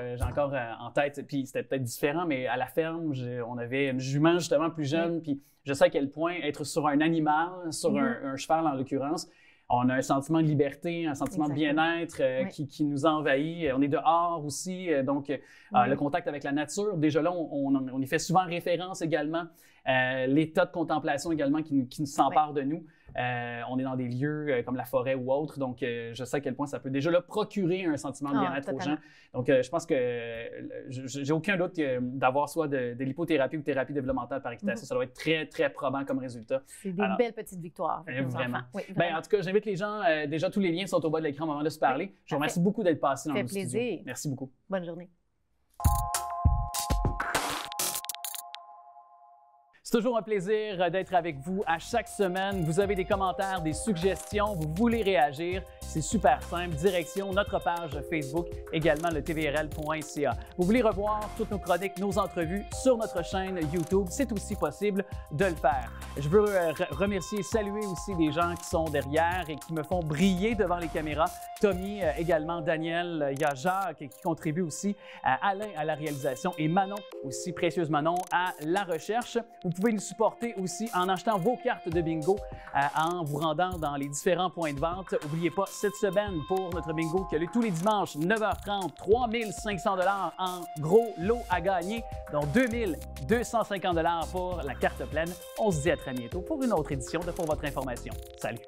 en tête, puis c'était peut-être différent, mais à la ferme, on avait une jument justement plus jeune, puis je sais à quel point être sur un animal, sur un cheval en l'occurrence, on a un sentiment de liberté, un sentiment de bien-être qui nous envahit. On est dehors aussi, donc le contact avec la nature, déjà là, on y fait souvent référence également. L'état de contemplation également qui nous s'empare de nous. On est dans des lieux comme la forêt ou autre, donc je sais à quel point ça peut déjà là procurer un sentiment de bien-être aux gens. Donc je pense que j'ai aucun doute d'avoir soit de l'hypothérapie ou thérapie développementale par équitation. Ça doit être très, très probant comme résultat. C'est des belles petites victoires. Vraiment. Oui, en tout cas, j'invite les gens, déjà tous les liens sont au bas de l'écran au moment de se parler. Je vous remercie beaucoup d'être passé dans le studio. Ça fait plaisir. Merci beaucoup. Bonne journée. C'est toujours un plaisir d'être avec vous à chaque semaine. Vous avez des commentaires, des suggestions, vous voulez réagir, c'est super simple. Direction notre page Facebook, également le tvrl.ca. Vous voulez revoir toutes nos chroniques, nos entrevues sur notre chaîne YouTube, c'est aussi possible de le faire. Je veux remercier et saluer aussi des gens qui sont derrière et qui me font briller devant les caméras. Tommy, également Daniel, il y a Jacques qui contribue aussi, Alain à la réalisation et Manon aussi, précieuse Manon, à la recherche. Vous pouvez nous supporter aussi en achetant vos cartes de bingo, en vous rendant dans les différents points de vente. N'oubliez pas, cette semaine, pour notre bingo qui a lieu tous les dimanches, 9h30, 3 500 $ en gros lot à gagner, dont 2 250 $ pour la carte pleine. On se dit à très bientôt pour une autre édition de Pour votre information. Salut!